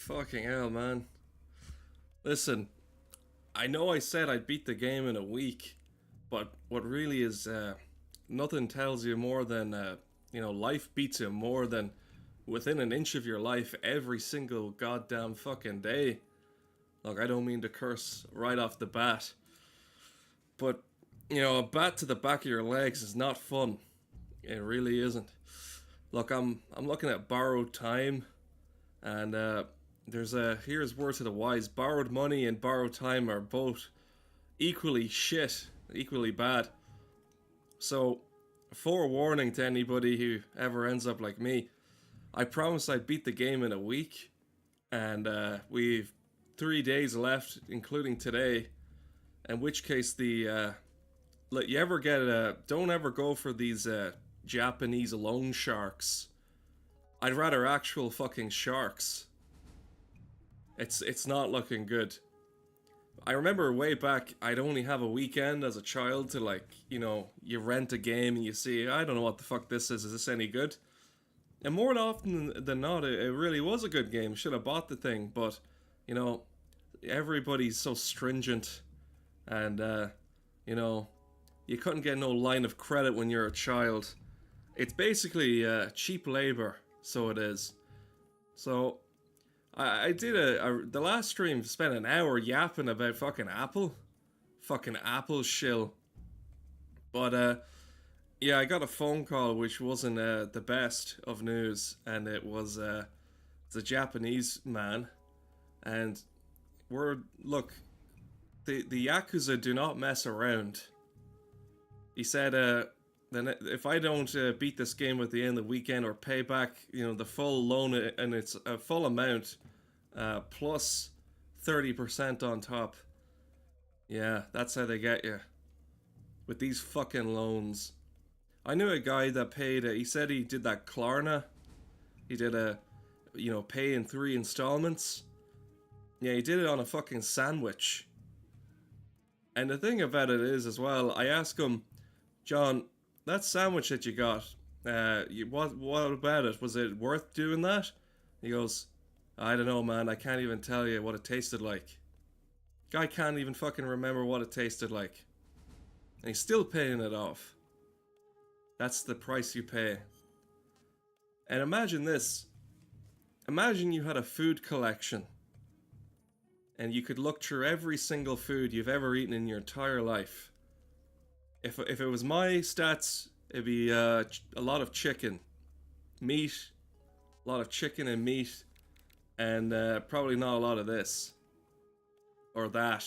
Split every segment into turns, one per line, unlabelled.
Fucking hell, man. Listen, I know I said I'd beat the game in a week, but what really is, nothing tells you more than, life beats you more than within an inch of your life every single goddamn fucking day. Look, I don't mean to curse right off the bat, but, a bat to the back of your legs is not fun. It really isn't. Look, I'm looking at borrowed time, and here's word to the wise: borrowed money and borrowed time are both equally shit, equally bad. So, forewarning to anybody who ever ends up like me, I promised I'd beat the game in a week, and we've 3 days left, including today. In which case, you ever get don't ever go for these Japanese loan sharks. I'd rather actual fucking sharks. It's not looking good. I remember way back, I'd only have a weekend as a child to you rent a game and you see, I don't know what the fuck this is this any good? And more often than not, it really was a good game. Should have bought the thing, but, everybody's so stringent, and, you couldn't get no line of credit when you're a child. It's basically cheap labor, so it is. So, I did the last stream, spent an hour yapping about fucking Apple. Fucking Apple shill. But, yeah, I got a phone call which wasn't the best of news, and it's a Japanese man. And look, the Yakuza do not mess around. He said, then if I don't beat this game at the end of the weekend or pay back, the full loan and it's a full amount, plus 30% on top. Yeah, that's how they get you. With these fucking loans. I knew a guy that paid, he said he did that Klarna. He did pay in 3 installments. Yeah, he did it on a fucking sandwich. And the thing about it is, as well, I asked him, John, that sandwich that you got, what about it? Was it worth doing that? He goes, I don't know, man. I can't even tell you what it tasted like. Guy can't even fucking remember what it tasted like. And he's still paying it off. That's the price you pay. And imagine this. Imagine you had a food collection. And you could look through every single food you've ever eaten in your entire life. If it was my stats, it'd be a lot of chicken. Meat. A lot of chicken and meat. And probably not a lot of this. Or that.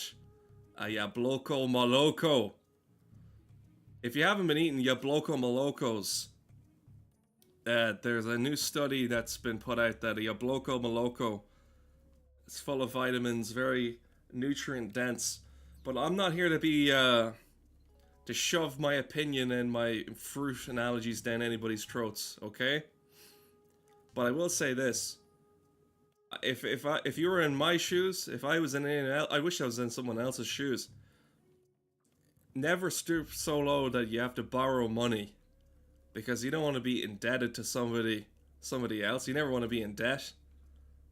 Yabloko Moloko. If you haven't been eating Yabloko Molokos, there's a new study that's been put out that Yabloko Moloko is full of vitamins, very nutrient dense. But I'm not here to be to shove my opinion and my fruit analogies down anybody's throats, okay? But I will say this: if you were in my shoes, if I was in I wish I was in someone else's shoes. Never stoop so low that you have to borrow money, because you don't want to be indebted to somebody else. You never want to be in debt.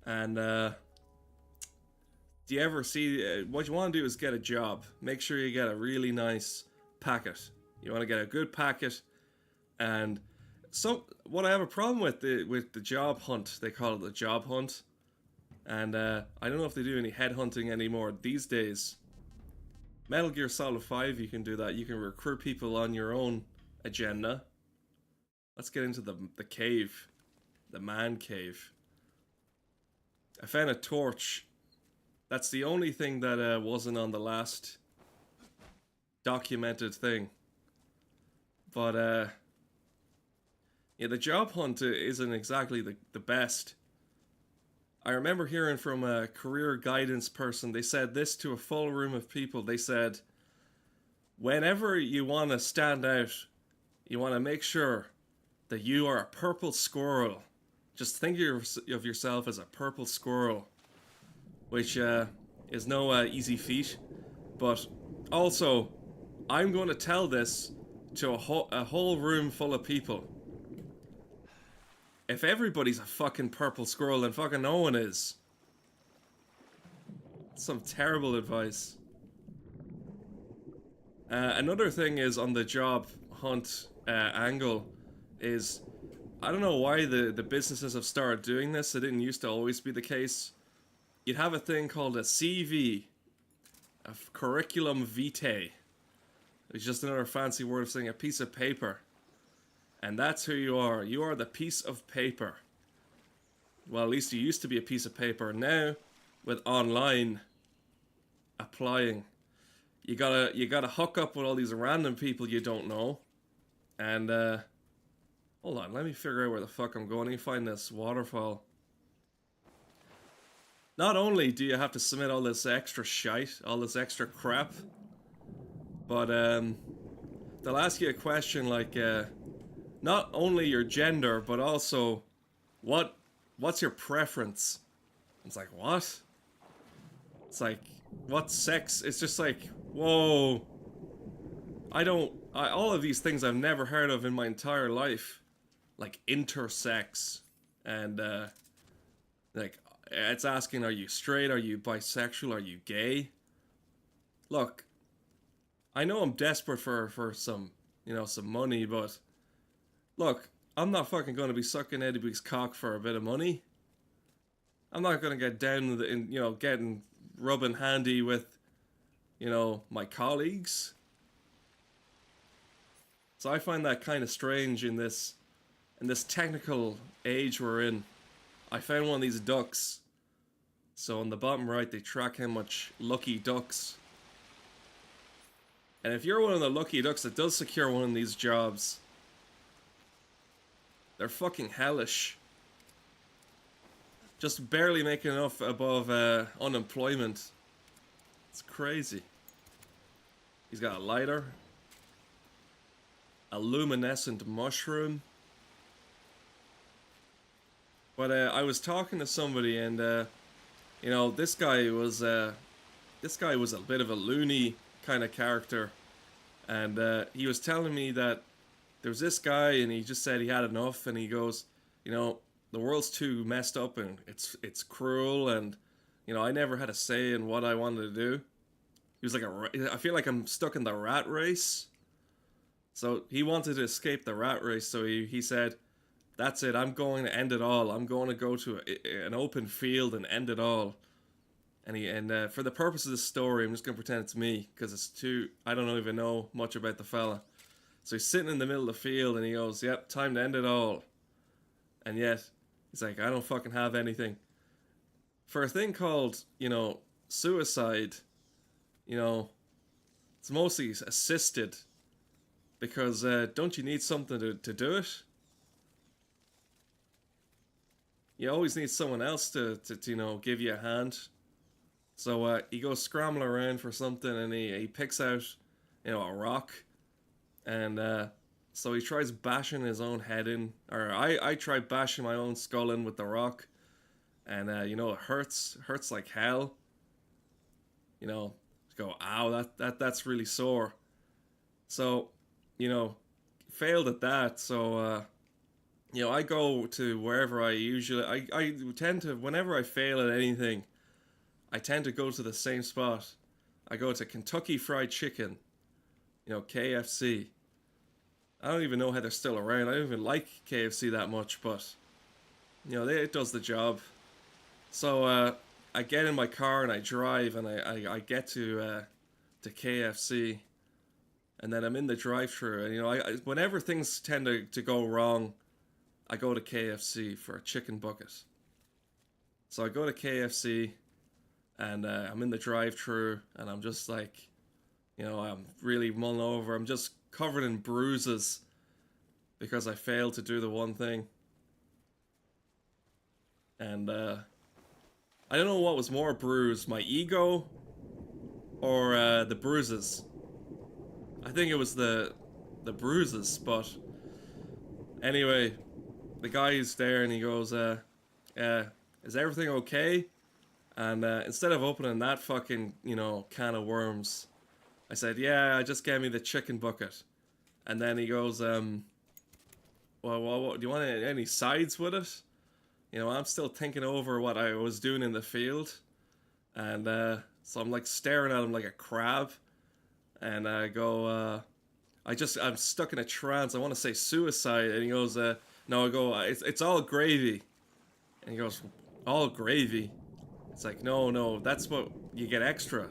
And do you ever see what you want to do is get a job. Make sure you get a really nice packet. You want to get a good packet. And what I have a problem with the job hunt, they call it the job hunt. And I don't know if they do any headhunting anymore these days. Metal Gear Solid 5, you can do that. You can recruit people on your own agenda. Let's get into the cave. The man cave. I found a torch. That's the only thing that wasn't on the last documented thing. But, yeah, the job hunt isn't exactly the best. I remember hearing from a career guidance person, they said this to a full room of people. They said, whenever you want to stand out, you want to make sure that you are a purple squirrel. Just think of yourself as a purple squirrel, which is no easy feat. But also, I'm going to tell this to a whole room full of people. If everybody's a fucking purple squirrel, then fucking no one is. Some terrible advice. Another thing is on the job hunt angle is I don't know why the businesses have started doing this. It didn't used to always be the case. You'd have a thing called a CV, a curriculum vitae. It's just another fancy word of saying a piece of paper. And that's who you are. You are the piece of paper. Well, at least you used to be a piece of paper. Now, with online applying, you gotta hook up with all these random people you don't know. And hold on, let me figure out where the fuck I'm going. Let me find this waterfall. Not only do you have to submit all this extra shite, all this extra crap, but they'll ask you a question like not only your gender, but also what's your preference? It's like, what? It's like, what sex? It's just like, whoa. All of these things I've never heard of in my entire life. Like intersex. And, like, it's asking, are you straight? Are you bisexual? Are you gay? Look, I know I'm desperate for some, some money, but look, I'm not fucking going to be sucking anybody's cock for a bit of money. I'm not going to get down in getting rubbing handy with, my colleagues. So I find that kind of strange in this technical age we're in. I found one of these ducks. So on the bottom right, they track how much lucky ducks. And if you're one of the lucky ducks that does secure one of these jobs, they're fucking hellish. Just barely making enough above unemployment. It's crazy. He's got a lighter. A luminescent mushroom. But I was talking to somebody and this guy was a bit of a loony kind of character. And he was telling me that there was this guy and he just said he had enough and he goes, the world's too messed up and it's cruel and I never had a say in what I wanted to do. He was like I feel like I'm stuck in the rat race. So he wanted to escape the rat race, so he said, that's it, I'm going to end it all. I'm going to go to an open field and end it all. And for the purpose of this story, I'm just going to pretend it's me, because I don't even know much about the fella. So he's sitting in the middle of the field and he goes, yep, time to end it all. And yet, he's like, I don't fucking have anything. For a thing called, suicide, it's mostly assisted. Because don't you need something to do it? You always need someone else to give you a hand. So he goes scrambling around for something and he picks out, a rock. And so he tries bashing his own head in. Or I try bashing my own skull in with the rock. And, it hurts like hell. Go, ow, that's really sore. So, failed at that. So, I go to wherever I tend to, whenever I fail at anything, I tend to go to the same spot. I go to Kentucky Fried Chicken, KFC. I don't even know how they're still around. I don't even like KFC that much, but, it does the job. So, I get in my car and I drive and I get to KFC. And then I'm in the drive-thru, and whenever things tend to go wrong, I go to KFC for a chicken bucket. So I go to KFC, and I'm in the drive-thru, and I'm just like, I'm really mulling over. I'm just covered in bruises because I failed to do the one thing. And I don't know what was more bruised, my ego or the bruises. I think it was the bruises, but anyway, the guy's there and he goes, is everything okay? And instead of opening that fucking, can of worms, I said, yeah, just gave me the chicken bucket. And then he goes, well, do you want any sides with it? I'm still thinking over what I was doing in the field. And so I'm like staring at him like a crab, and I go, I'm stuck in a trance. I want to say suicide, and he goes, no. I go, it's all gravy, and he goes, all gravy. It's like, no, no, that's what you get extra.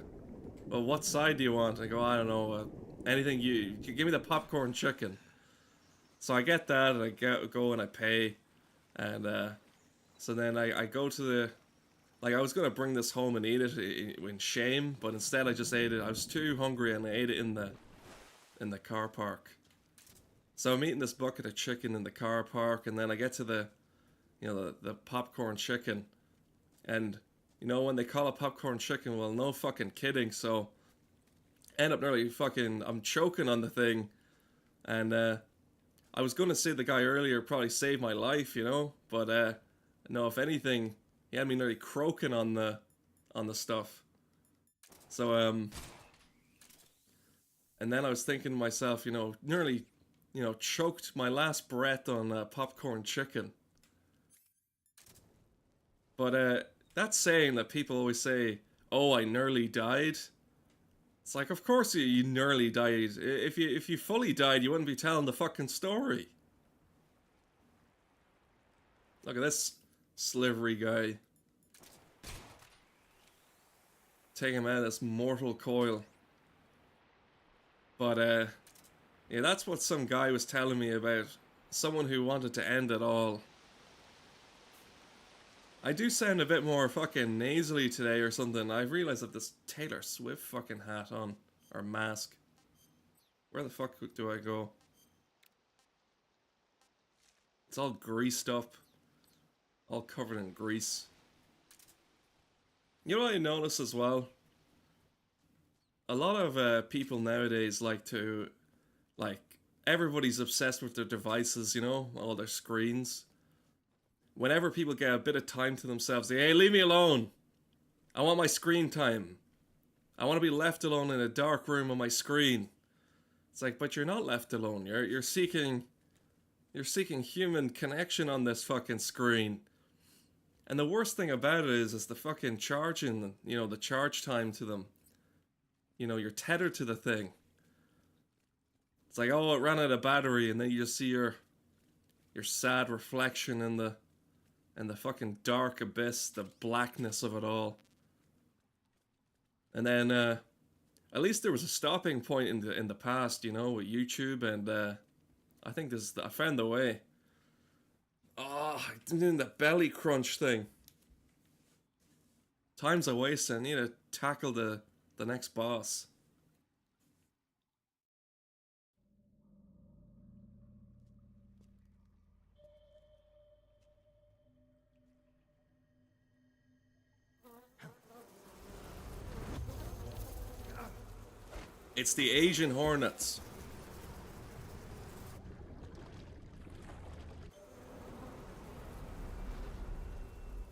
Well, what side do you want? I go, I don't know, anything you give me the popcorn chicken. So I get that, and go and I pay, and so then I go to the, like I was gonna bring this home and eat it in shame, but instead I just ate it. I was too hungry and I ate it in the car park. So I'm eating this bucket of chicken in the car park, and then I get to the, you know, the popcorn chicken, and you know when they call it popcorn chicken, well, no fucking kidding. So end up nearly fucking, I'm choking on the thing, and I was gonna say the guy earlier probably saved my life, you know, but no, if anything, he had me nearly croaking on the stuff. So and then I was thinking to myself, you know, nearly, you know, choked my last breath on popcorn chicken. But that saying that people always say, "Oh, I nearly died." It's like, of course you nearly died. If you fully died, you wouldn't be telling the fucking story. Look at this slivery guy. Take him out of this mortal coil. But yeah, that's what some guy was telling me about. Someone who wanted to end it all. I do sound a bit more fucking nasally today or something. I realized that this Taylor Swift fucking hat on. Or mask. Where the fuck do I go? It's all greased up. All covered in grease. You know what I noticed as well? A lot of people nowadays like to, like, everybody's obsessed with their devices, you know? All their screens. Whenever people get a bit of time to themselves, they, hey, leave me alone. I want my screen time. I want to be left alone in a dark room on my screen. It's like, but you're not left alone. You're seeking human connection on this fucking screen. And the worst thing about it is the fucking charging, you know, the charge time to them. You know, you're tethered to the thing. It's like, oh, it ran out of battery, and then you just see your sad reflection in the fucking dark abyss, the blackness of it all. And then at least there was a stopping point in the past, you know, with YouTube, and I think I found the way. Oh, I'm doing the belly crunch thing. Time's a waste. I need to tackle the next boss. It's the Asian Hornets.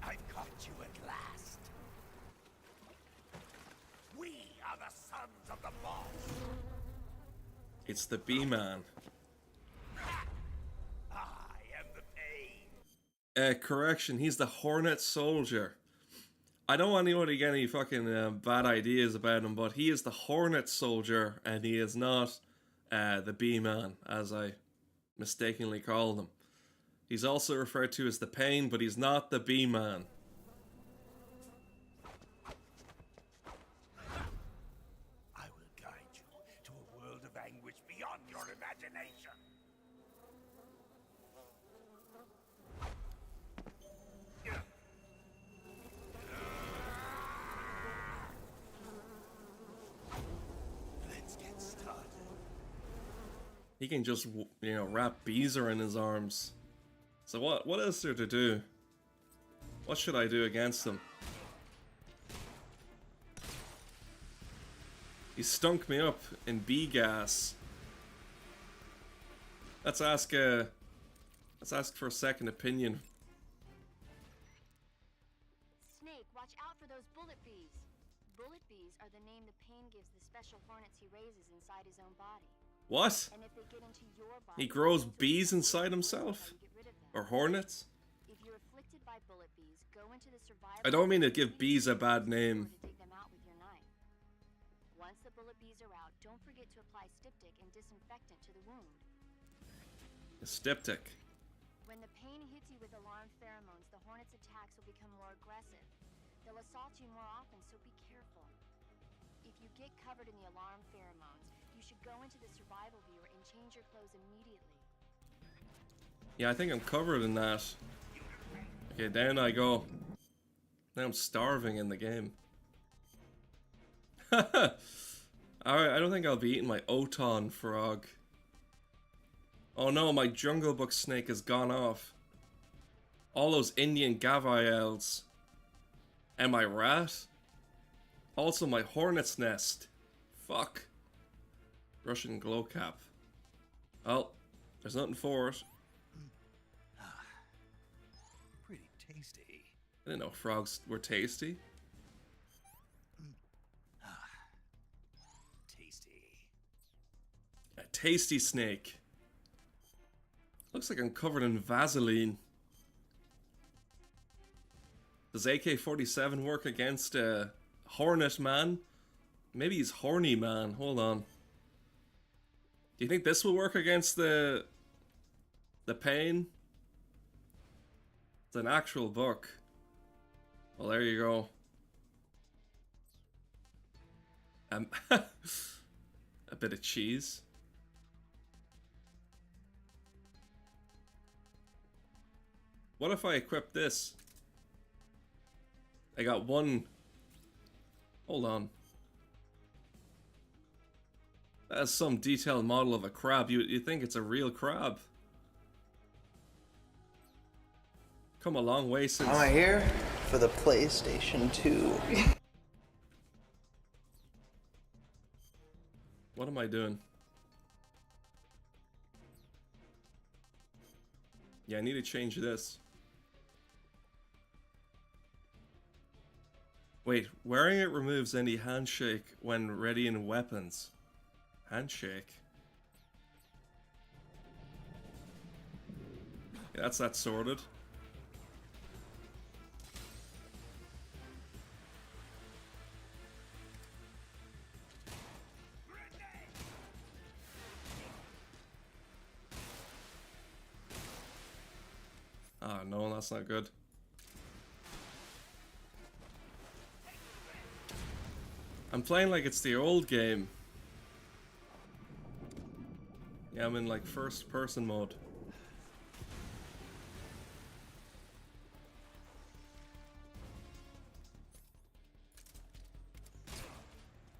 I've caught you at last. We are the sons of the boss.
It's the B-Man.
I am the pain.
Correction, he's the Hornet Soldier. I don't want anyone to get any fucking bad ideas about him, but he is the Hornet Soldier, and he is not the B-Man, as I mistakenly called him. He's also referred to as the Pain, but he's not the B-Man.
I will guide you to a world of anguish beyond your imagination. Let's get started.
He can just, you know, wrap bees around his arms. So what else is there to do? What should I do against him? He stunk me up in bee gas. Let's ask for a second opinion.
Snake, watch out for those bullet bees. Bullet bees are the name the Pain gives the special hornets he raises inside his own body.
What?
And if they get into your body,
He grows bees inside himself? Or hornets?
If you're afflicted by bullet bees, go into the survival.
I don't mean to give bees a bad name.
To take them out with your knife. Once the bullet bees are out, don't forget to apply styptic and disinfectant to the wound.
A styptic.
When the pain hits you with alarm pheromones, the hornet's attacks will become more aggressive. They'll assault you more often, so be careful. If you get covered in the alarm pheromones, you should go into the survival viewer and change your clothes immediately.
Yeah, I think I'm covered in that. Okay, down I go. Now I'm starving in the game. Alright, I don't think I'll be eating my Oton frog. Oh no, my Jungle Book snake has gone off. All those Indian Gavials. And my rat. Also my hornet's nest. Fuck. Russian glow cap. Well, there's nothing for it.
Pretty tasty.
I didn't know frogs were tasty.
Tasty.
A tasty snake. Looks like I'm covered in Vaseline. Does AK-47 work against Hornet Man? Maybe he's Horny Man. Hold on. Do you think this will work against the pain? It's an actual book. Well, there you go. A bit of cheese. What if I equip this? I got one. Hold on. That's some detailed model of a crab. You think it's a real crab? Come a long way since.
I'm here for the PlayStation 2.
What am I doing? Yeah, I need to change this. Wait, wearing it removes any handshake when readying weapons. Handshake? Yeah, that's that sorted. Ah, no, that's not good. I'm playing like it's the old game. Yeah, I'm in like first person mode.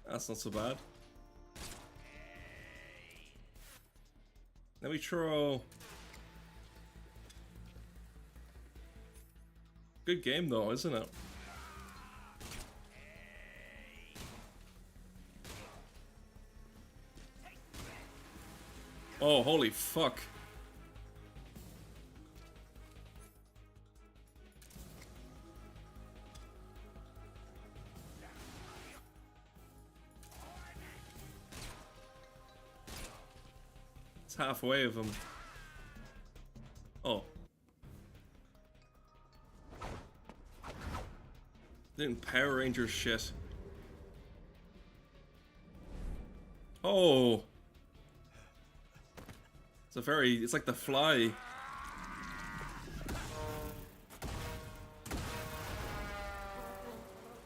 That's not so bad. Let me throw. Good game though, isn't it? Oh, holy fuck. It's halfway of him. Oh. Doing Power Ranger shit. Oh. It's like the Fly.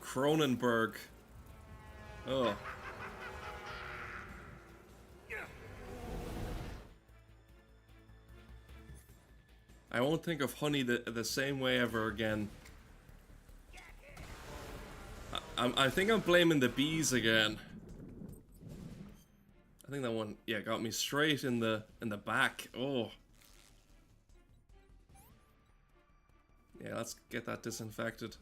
Cronenberg. Oh. I won't think of honey the same way ever again. I think I'm blaming the bees again. I think that one, yeah, got me straight in the back. Oh. Yeah, let's get that disinfected.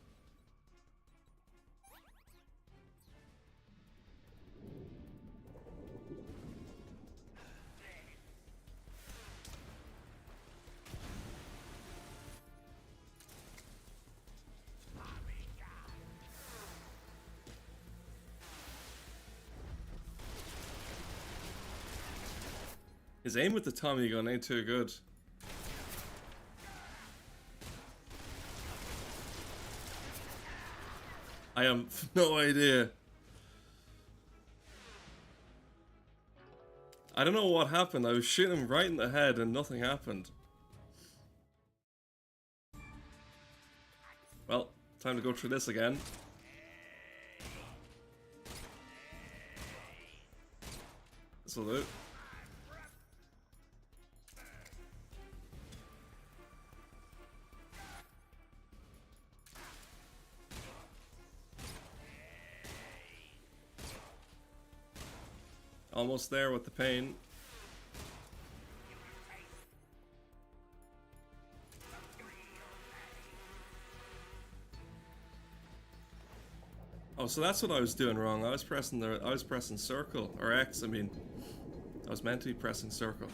His aim with the Tommy gun ain't too good. I have no idea. I don't know what happened. I was shooting him right in the head and nothing happened. Well, time to go through this again. This'll do. Almost there with the pain. Oh, so that's what I was doing wrong. I was pressing circle or X. I mean, I was meant to be pressing circle.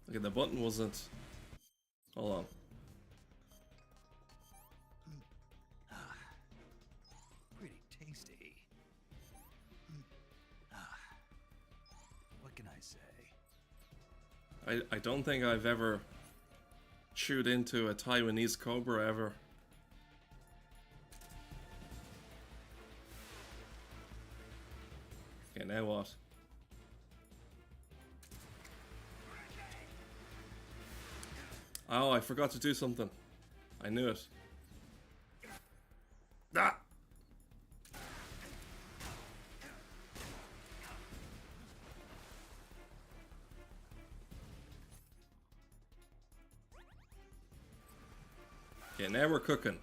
Okay, the button wasn't. Hold on.
Pretty tasty. What can I say?
I don't think I've ever chewed into a Taiwanese cobra ever. Okay, now what? Oh, I forgot to do something. I knew it. Ah! Okay, now we're cooking.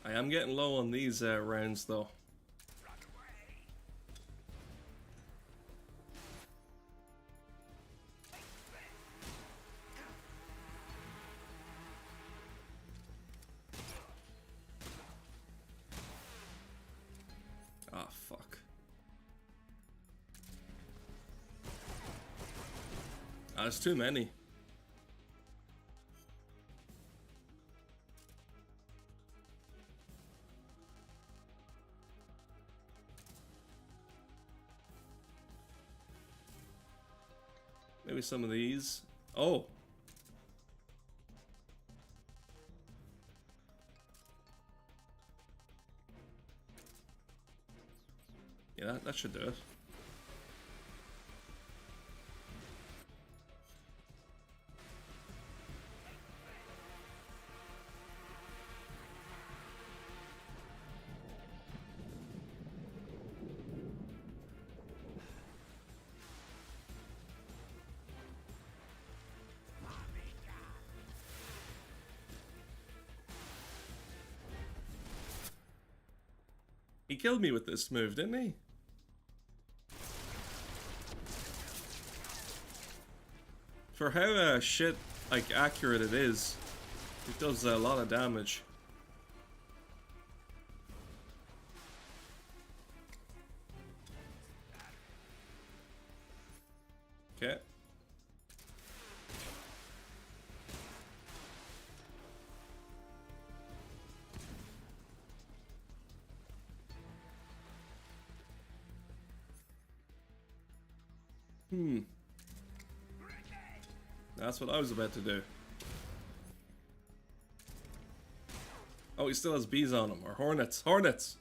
I am getting low on these rounds though. Ah, fuck. Ah, there's too many. Maybe some of these. Oh! Yeah, that should do it. He killed me with this move, didn't he? For how shit like accurate it is, it does a lot of damage. Okay. That's what I was about to do. Oh, he still has bees on him. Or hornets. Hornets!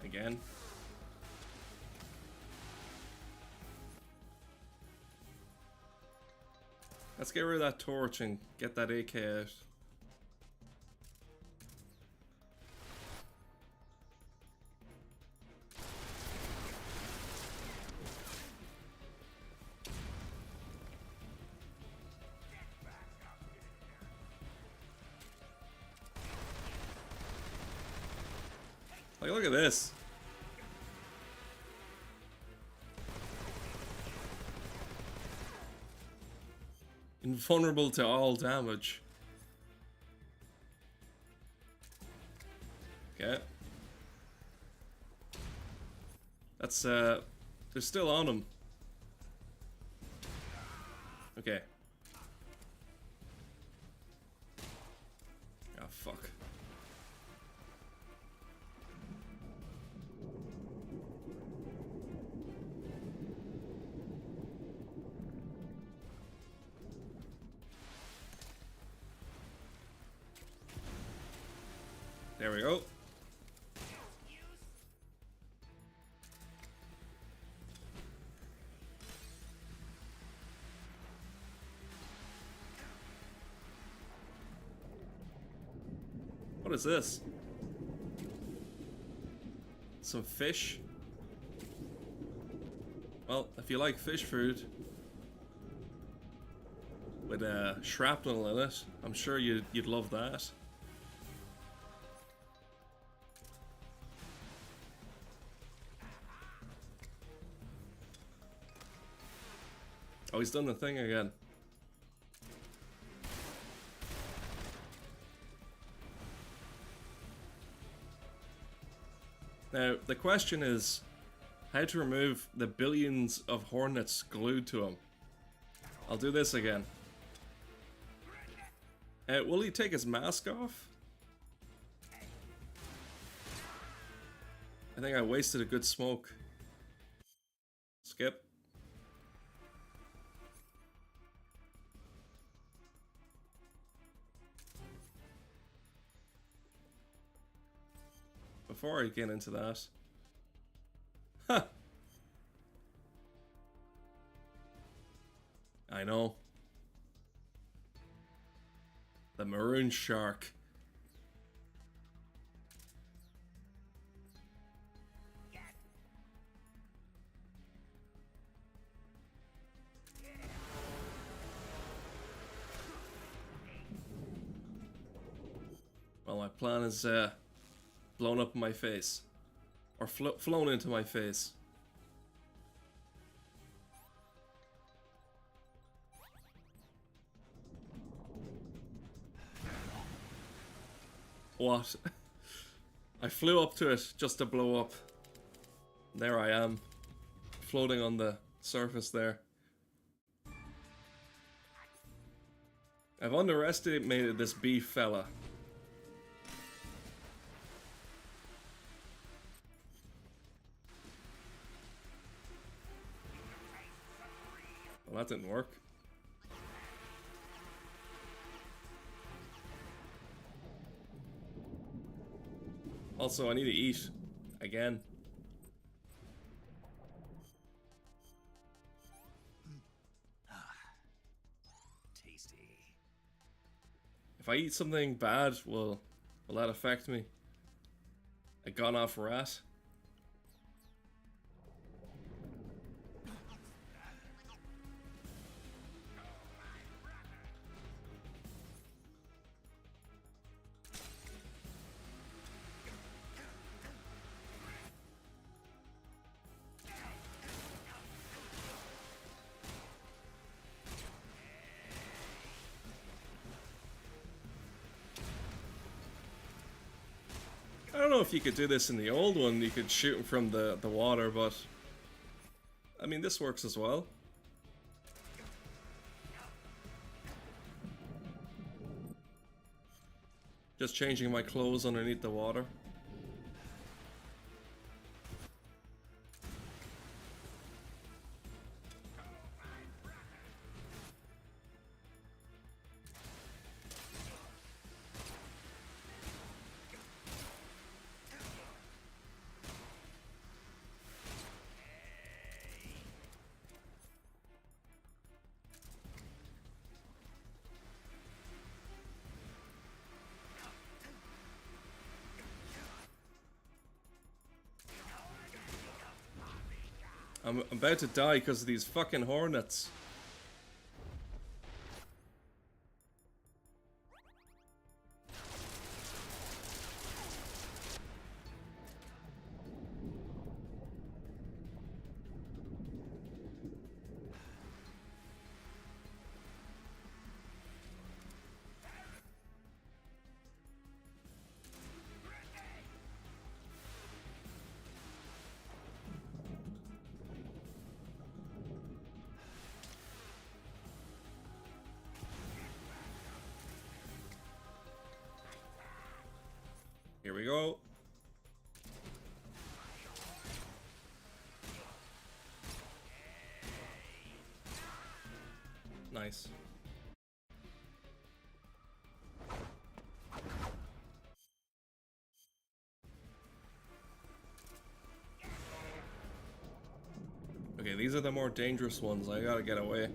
Again. Let's get rid of that torch and get that AK out. Like, look at this. Invulnerable to all damage. Okay. That's, they're still on him. Okay. Ah, fuck. There we go. What is this? Some fish? Well, if you like fish food with shrapnel in it, I'm sure you'd love that. Oh, he's done the thing again. Now, the question is how to remove the billions of hornets glued to him. I'll do this again. Will he take his mask off? I think I wasted a good smoke. Skip. Before I get into that. Huh. I know. The maroon shark. Well, my plan is blown up in my face. Or flown into my face. What? I flew up to it just to blow up. There I am. Floating on the surface there. I've underestimated this beef fella. Well, that didn't work. Also, I need to eat. Again.
Tasty.
If I eat something bad, will that affect me? A gone off rat? I don't know if you could do this in the old one. You could shoot him from the water, but I mean, this works as well. Just changing my clothes underneath the water. I'm about to die because of these fucking hornets. Here we go. Nice. Okay, these are the more dangerous ones. I gotta get away.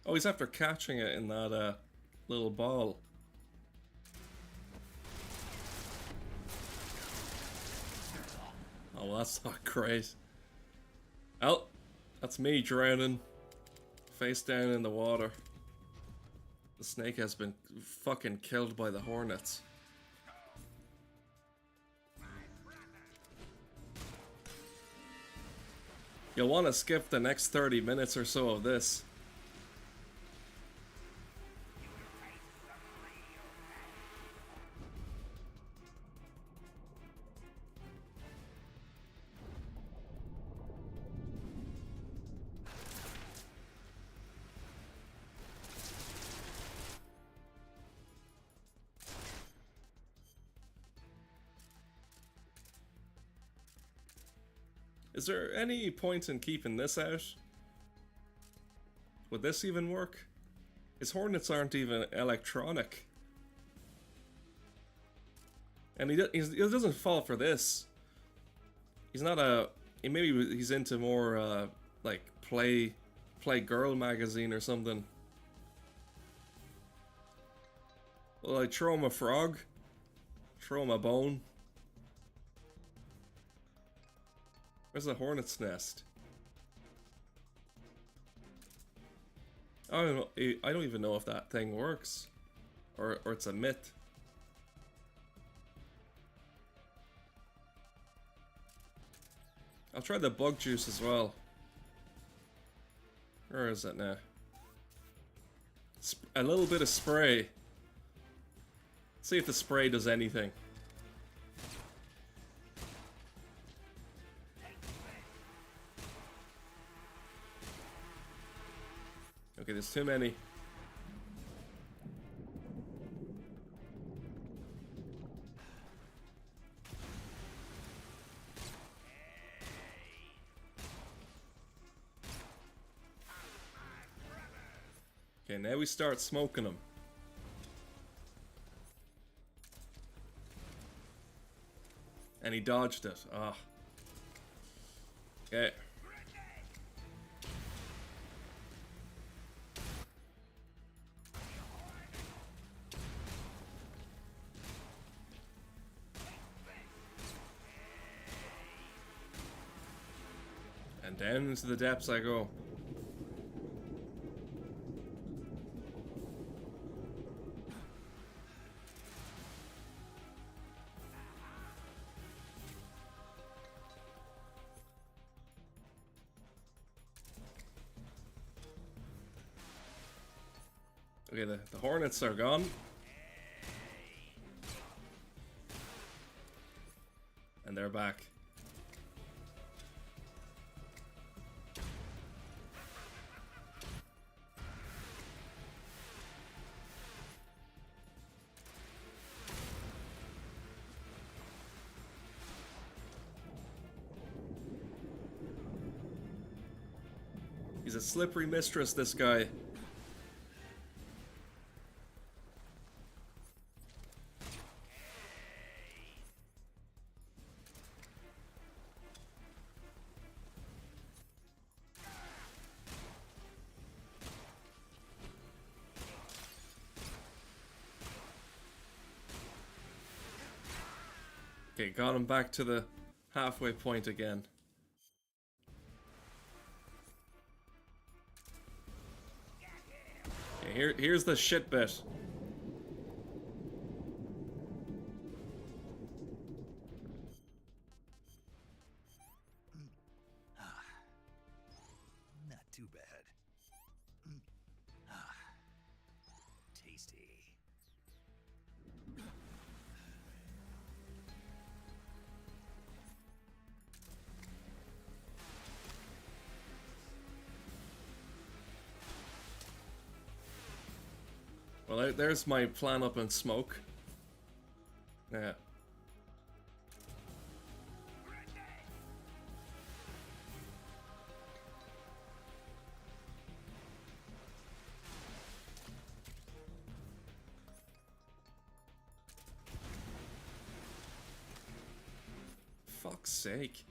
Oh, he's after catching it in that little ball. Oh, well, that's not great. Oh, that's me drowning. Face down in the water. The snake has been fucking killed by the hornets. You'll want to skip the next 30 minutes or so of this. Is there any point in keeping this out? Would this even work? His hornets aren't even electronic. And he doesn't fall for this. He's not a... Maybe he's into more, like, play girl magazine or something. Will I throw him a frog? Throw him a bone? Where's the hornet's nest? I don't even know if that thing works. Or it's a myth. I'll try the bug juice as well. Where is it now? A little bit of spray. See if the spray does anything. Okay, there's too many. Okay, now we start smoking them. And he dodged it. Ah. Okay. And down into the depths I go. Okay, the hornets are gone. And they're back. He's a slippery mistress, this guy. Okay, got him back to the halfway point again. Okay, here's the shit bit.
Not too bad. Tasty.
there's my plan up in smoke. Yeah. Fuck's sake.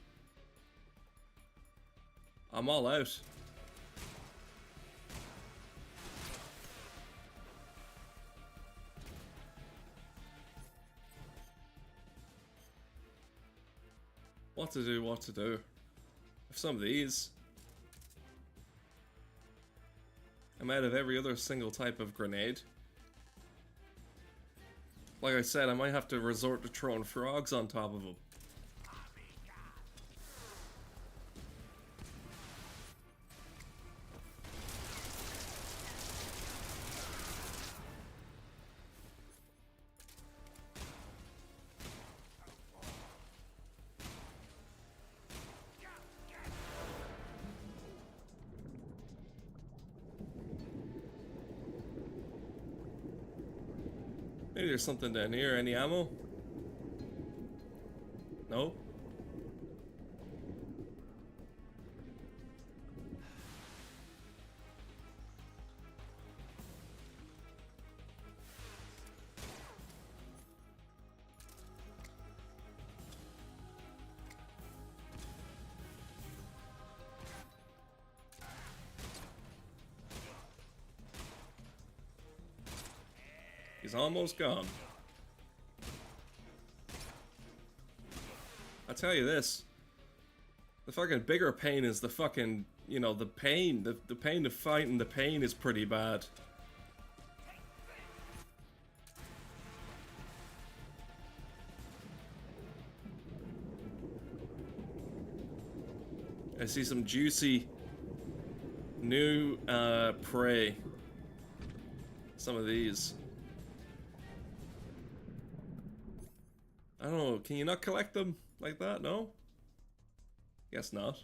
I'm all out. What to do, what to do. If some of these. I'm out of every other single type of grenade. Like I said, I might have to resort to throwing frogs on top of them. Maybe there's something down here. Any ammo? No? He's almost gone. I tell you this. The fucking bigger pain is the fucking, you know, the pain. The pain of fighting the pain is pretty bad. I see some juicy new prey. Some of these. I don't know, can you not collect them like that? No? Guess not.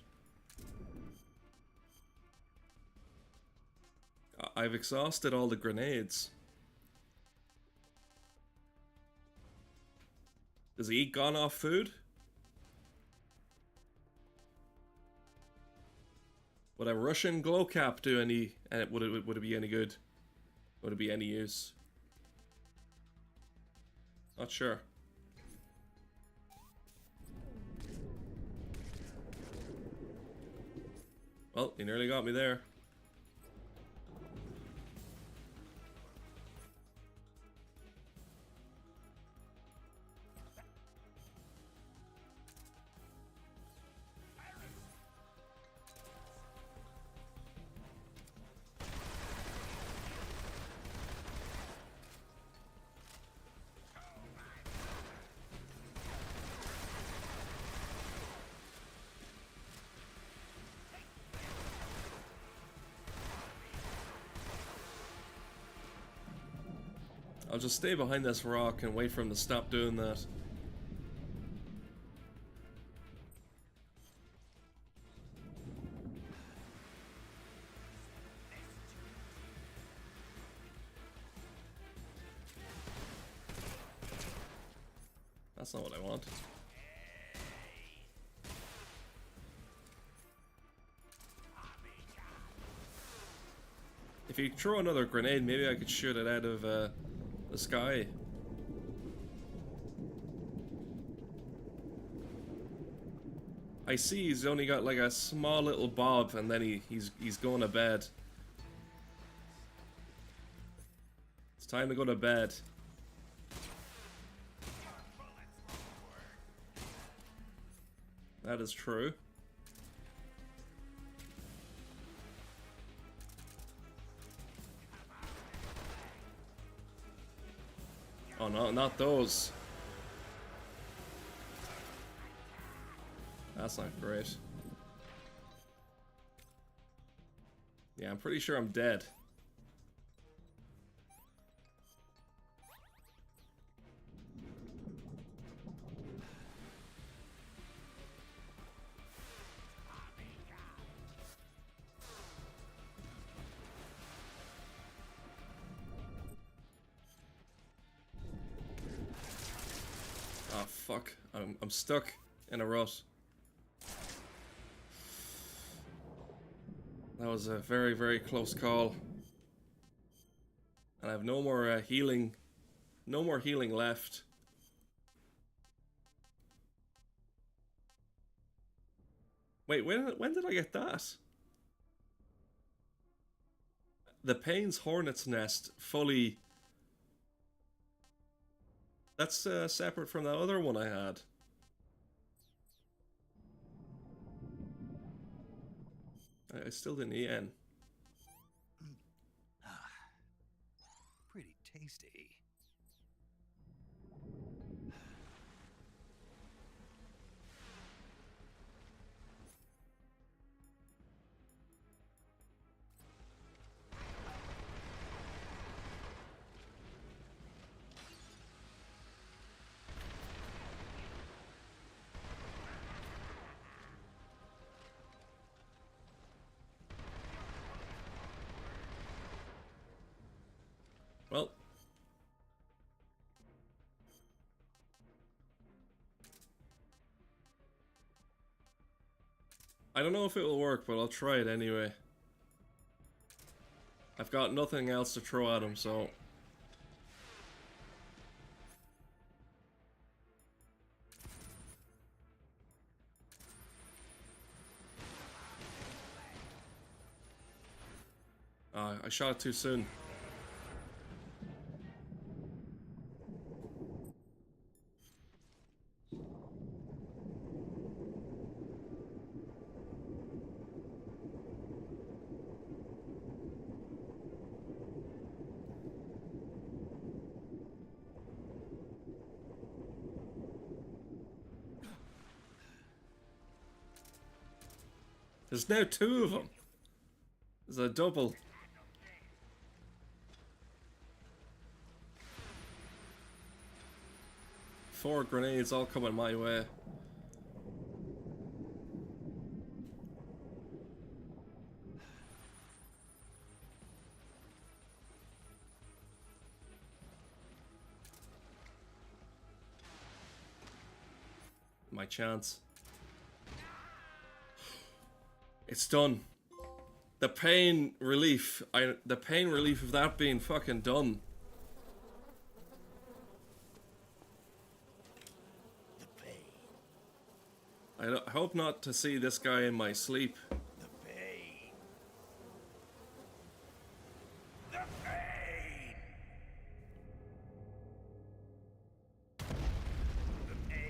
I've exhausted all the grenades. Does he eat gone off food? Would a Russian glow cap do any... would it be any good? Would it be any use? Not sure. Well, you nearly got me there. I'll just stay behind this rock and wait for him to stop doing that. That's not what I want. If you throw another grenade, maybe I could shoot it out of the sky. I see he's only got like a small little bob, and then he's going to bed. It's time to go to bed. That is true. Oh no, not those. That's not great. Yeah, I'm pretty sure I'm dead. fuck. I'm stuck in a rut. That was a very, very close call. And I have no more healing. No more healing left. Wait, when did I get that? The Pain's Hornet's Nest fully... That's separate from the other one I had. I still didn't eat any.
Pretty tasty.
Well. I don't know if it will work, but I'll try it anyway. I've got nothing else to throw at him, so... I shot it too soon. There's now 2 of them. There's a double. Four grenades all coming my way. My chance. It's done. The pain relief. The pain relief of that being fucking done. I hope not to see this guy in my sleep.
The pain. The pain. The pain.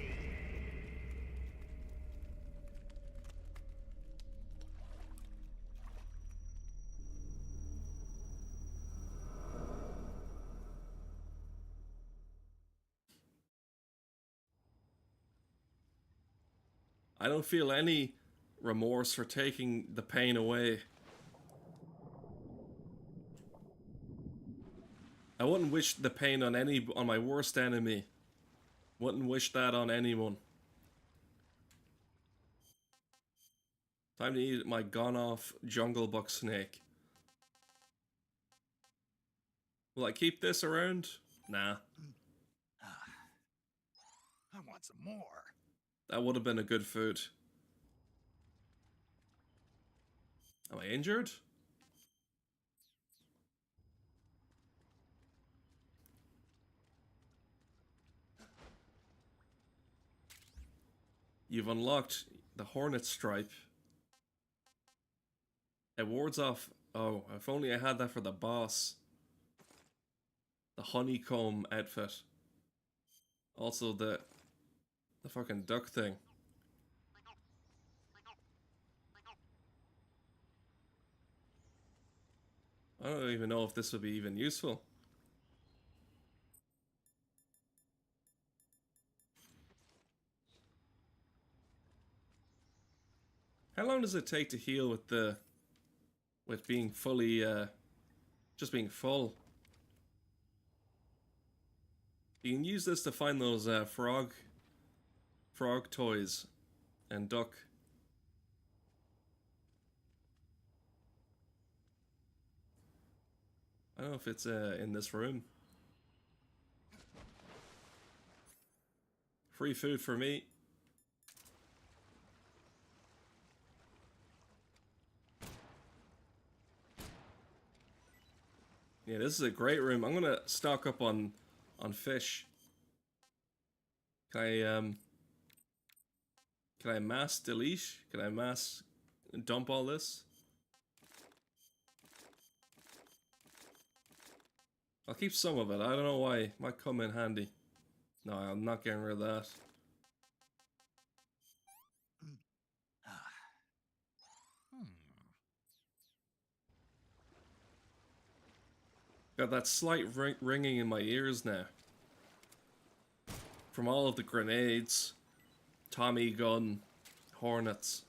I don't feel any remorse for taking the pain away. I wouldn't wish the pain on my worst enemy. Wouldn't wish that on anyone. Time to eat my gone off jungle buck snake. Will I keep this around? Nah.
I want some more.
That would have been a good food. Am I injured? You've unlocked the Hornet Stripe. It wards off... Oh, if only I had that for the boss. The honeycomb outfit. Also the fucking duck thing. I don't even know if this would be even useful. How long does it take to heal with being fully just being full? You can use this to find those frog toys and duck. I don't know if it's in this room. Free food for me. Yeah, this is a great room. I'm gonna stock up on fish. Can I mass delete? Can I mass dump all this? I'll keep some of it. I don't know why. Might come in handy. No, I'm not getting rid of that. Got that slight ringing in my ears now. From all of the grenades, Tommy gun, hornets.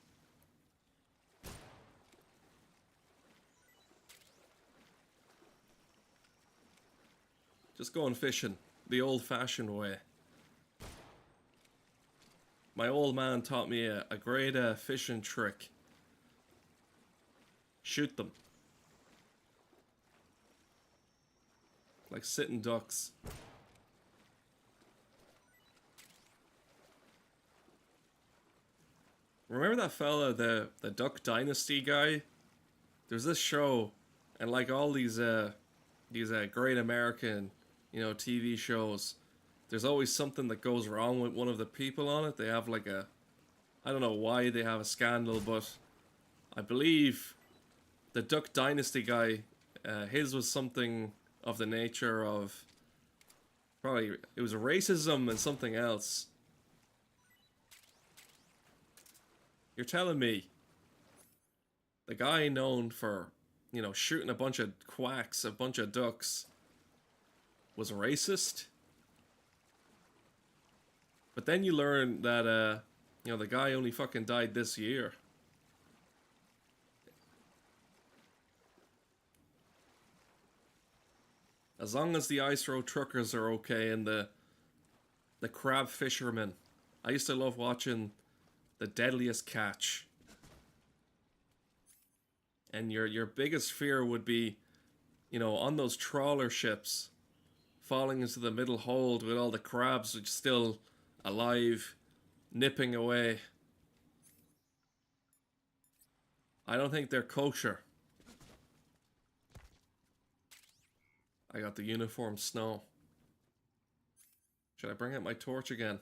Just going fishing, the old-fashioned way. My old man taught me a great fishing trick. Shoot them. Like sitting ducks. Remember that fella, the Duck Dynasty guy? There's this show, and like all these great American, TV shows, there's always something that goes wrong with one of the people on it. They have like I don't know why they have a scandal, but I believe the Duck Dynasty guy, his was something of the nature of, probably, it was racism and something else. You're telling me the guy known for, shooting a bunch of quacks, a bunch of ducks, was racist? But then you learn that, the guy only fucking died this year. As long as the ice road truckers are okay and the crab fishermen. I used to love watching The Deadliest Catch. And your biggest fear would be, on those trawler ships, falling into the middle hold with all the crabs which still alive, nipping away. I don't think they're kosher. I got the uniform snow. Should I bring out my torch again?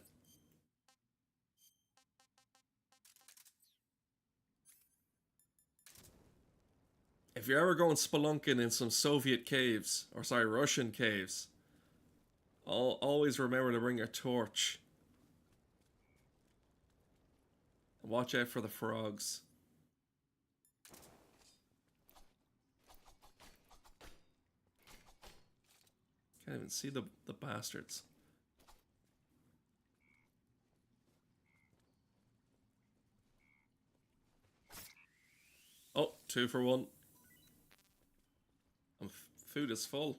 If you're ever going spelunking in some Soviet caves, or sorry, Russian caves, always remember to bring your torch. Watch out for the frogs. Can't even see the bastards. Oh, 2 for 1. Food is full.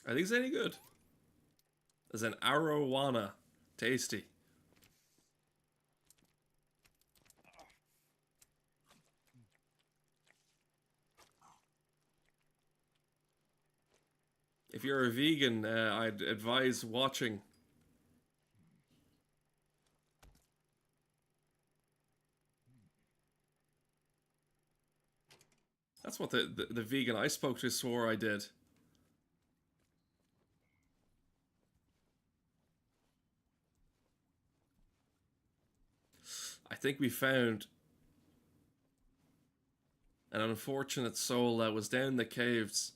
Are these any good? There's an arowana. Tasty. If you're a vegan, I'd advise watching. That's what the vegan I spoke to swore I did. I think we found an unfortunate soul that was down in the caves.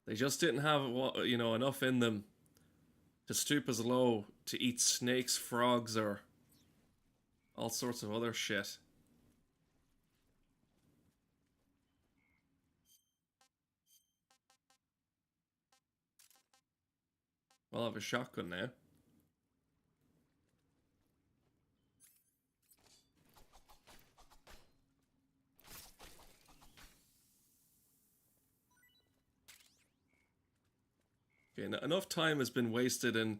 They just didn't have, enough in them to stoop as low to eat snakes, frogs, or all sorts of other shit. Well, I have a shotgun now. Okay, enough time has been wasted in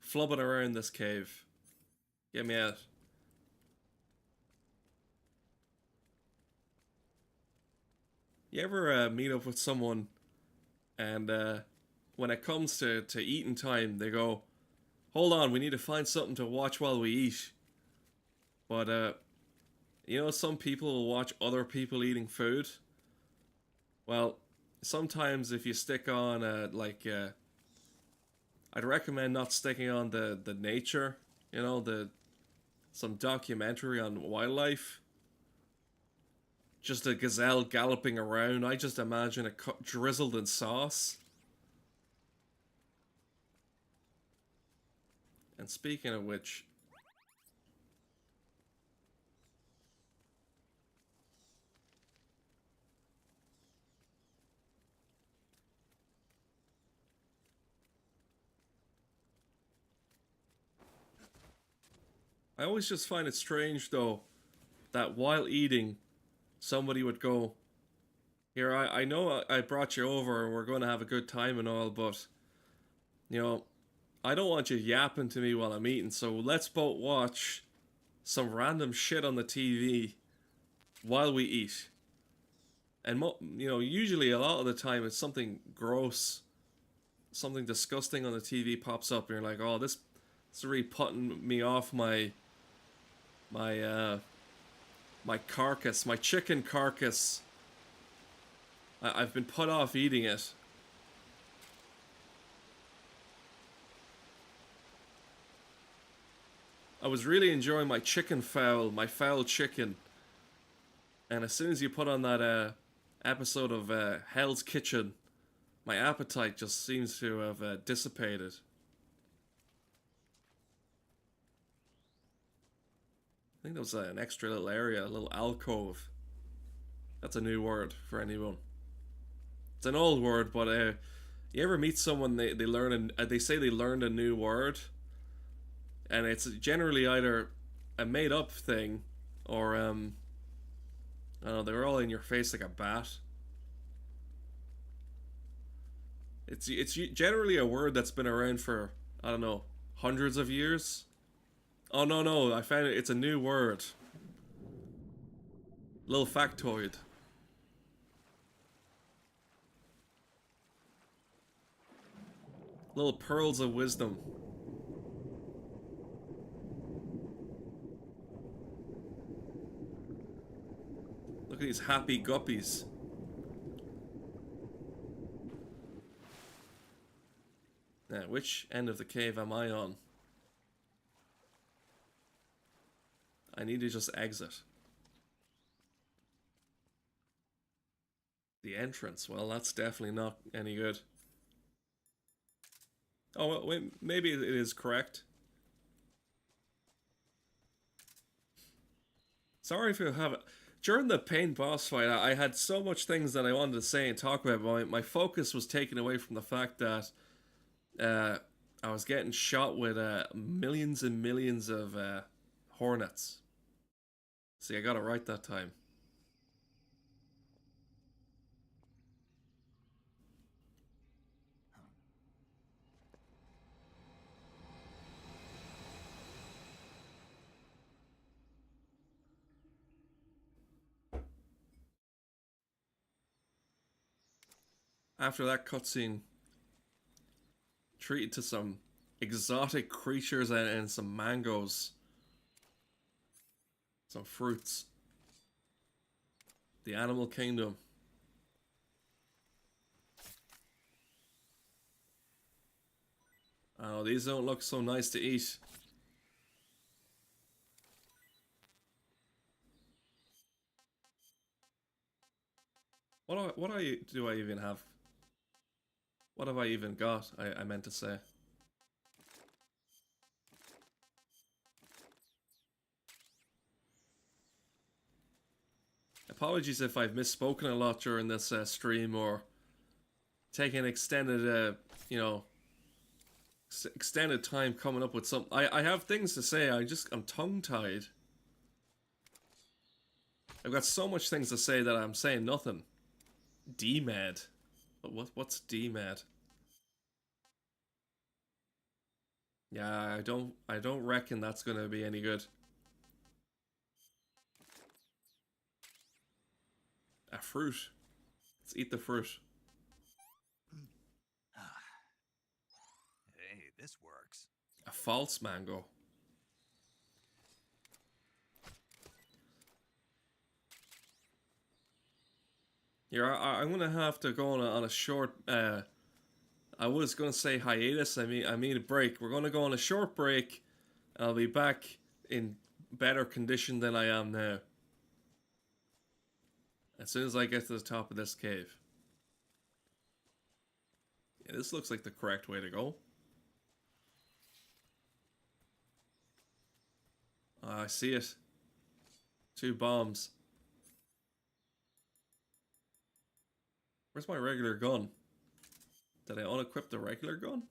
flubbing around this cave. Get me out. You ever meet up with someone and when it comes to eating time, they go, hold on, we need to find something to watch while we eat. But, you know, some people will watch other people eating food. Well, sometimes if you stick on, I'd recommend not sticking on the nature, you know, some documentary on wildlife. Just a gazelle galloping around. I just imagine it drizzled in sauce. And speaking of which, I always just find it strange though that while eating, somebody would go, here, I know I brought you over and we're going to have a good time and all, but, you know, I don't want you yapping to me while I'm eating, so let's both watch some random shit on the TV while we eat. And, you know, usually a lot of the time it's something gross, something disgusting on the TV pops up, and you're like, oh, this is really putting me off my carcass, my chicken carcass. I've been put off eating it. I was really enjoying my chicken fowl, my fowl chicken. And as soon as you put on that episode of Hell's Kitchen, my appetite just seems to have dissipated. I think there was an extra little area, a little alcove. That's a new word for anyone. It's an old word, but you ever meet someone they they say they learned a new word, and it's generally either a made up thing or I don't know, they're all in your face like a bat. It's generally a word that's been around for, I don't know, hundreds of years. Oh no, I found it. It's a new word. Little factoid. Little pearls of wisdom. Look at these happy guppies. Now, which end of the cave am I on? I need to just exit. The entrance. Well, that's definitely not any good. Oh, well, wait, maybe it is correct. Sorry if you have it. During the paint boss fight, I had so much things that I wanted to say and talk about, but my focus was taken away from the fact that I was getting shot with millions and millions of hornets. See, I got it right that time. After that cutscene, treated to some exotic creatures and some mangoes. Some fruits. The animal kingdom. Oh, these don't look so nice to eat. What do I even have? What have I even got? I meant to say. Apologies if I've misspoken a lot during this stream or taken extended, you know, extended time coming up with some. I have things to say. I'm tongue-tied. I've got so much things to say that I'm saying nothing. D-Med. What's D-Med? Yeah, I don't reckon that's gonna be any good. A fruit. Let's eat the fruit. false mango. Here, I'm gonna have to go on a short. I was gonna say hiatus. I mean a break. We're gonna go on a short break. I'll be back in better condition than I am now. As soon as I get to the top of this cave. Yeah, this looks like the correct way to go. I see it. 2 bombs. Where's my regular gun? Did I unequip the regular gun?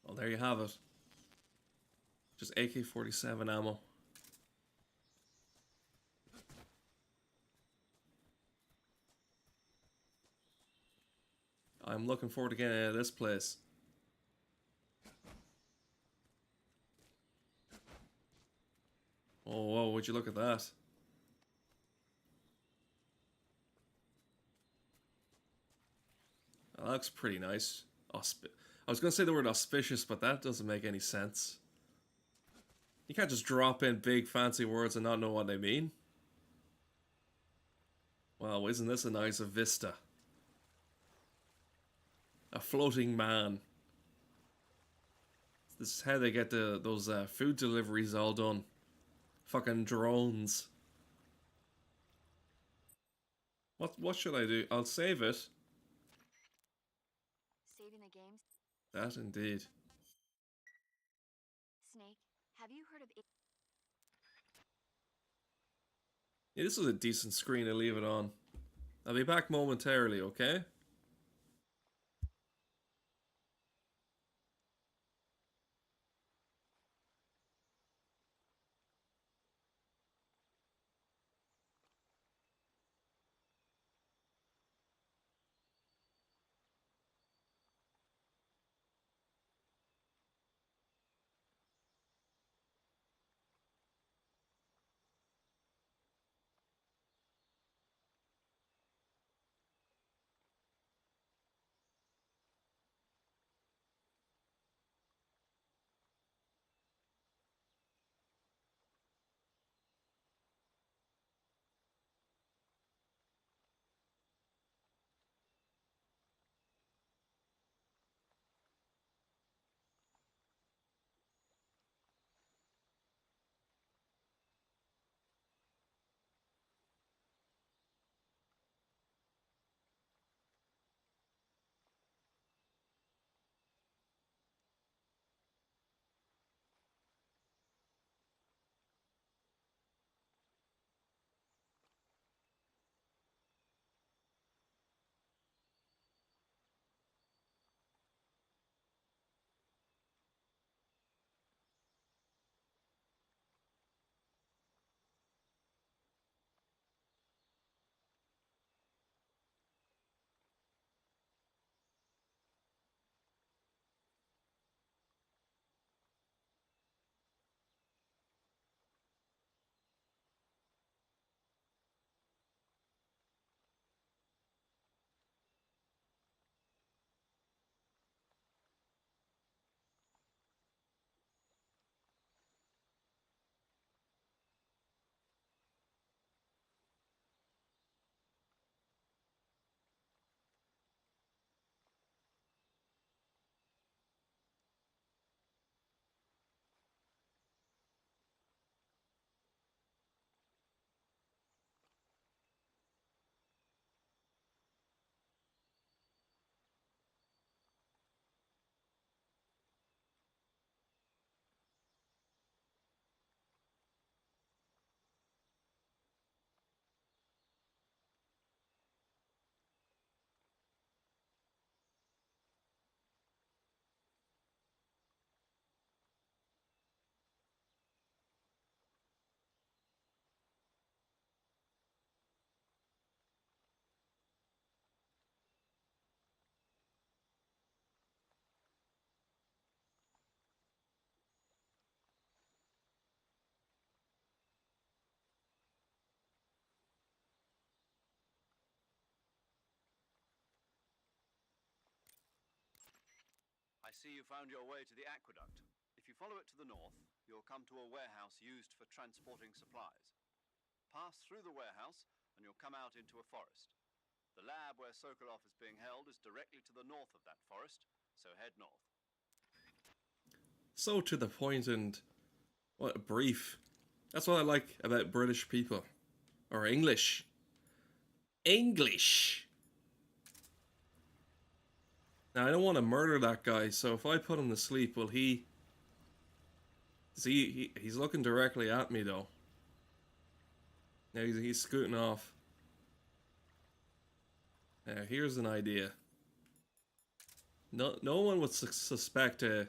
Well, there you have it. Just AK-47 ammo. I'm looking forward to getting out of this place. Oh, whoa, would you look at that? That looks pretty nice. I was going to say the word auspicious, but that doesn't make any sense. You can't just drop in big fancy words and not know what they mean. Wow, isn't this a nice vista? A floating man. This is how they get those food deliveries all done. Fucking drones. What should I do? I'll save it.
Saving the games.
That indeed.
Snake, have you heard of
Yeah, this is a decent screen to leave it on. I'll be back momentarily, okay?
see you found your way to the aqueduct. If you follow it to the north, you'll come to a warehouse used for transporting supplies. Pass through the warehouse, and you'll come out into a forest. The lab where Sokolov is being held is directly to the north of that forest, so head north.
So to the point and what brief. That's what I like about British people. Or English. English! Now, I don't want to murder that guy, so if I put him to sleep, will he... See, he's looking directly at me, though. Now he's scooting off. Now, here's an idea. No one would suspect a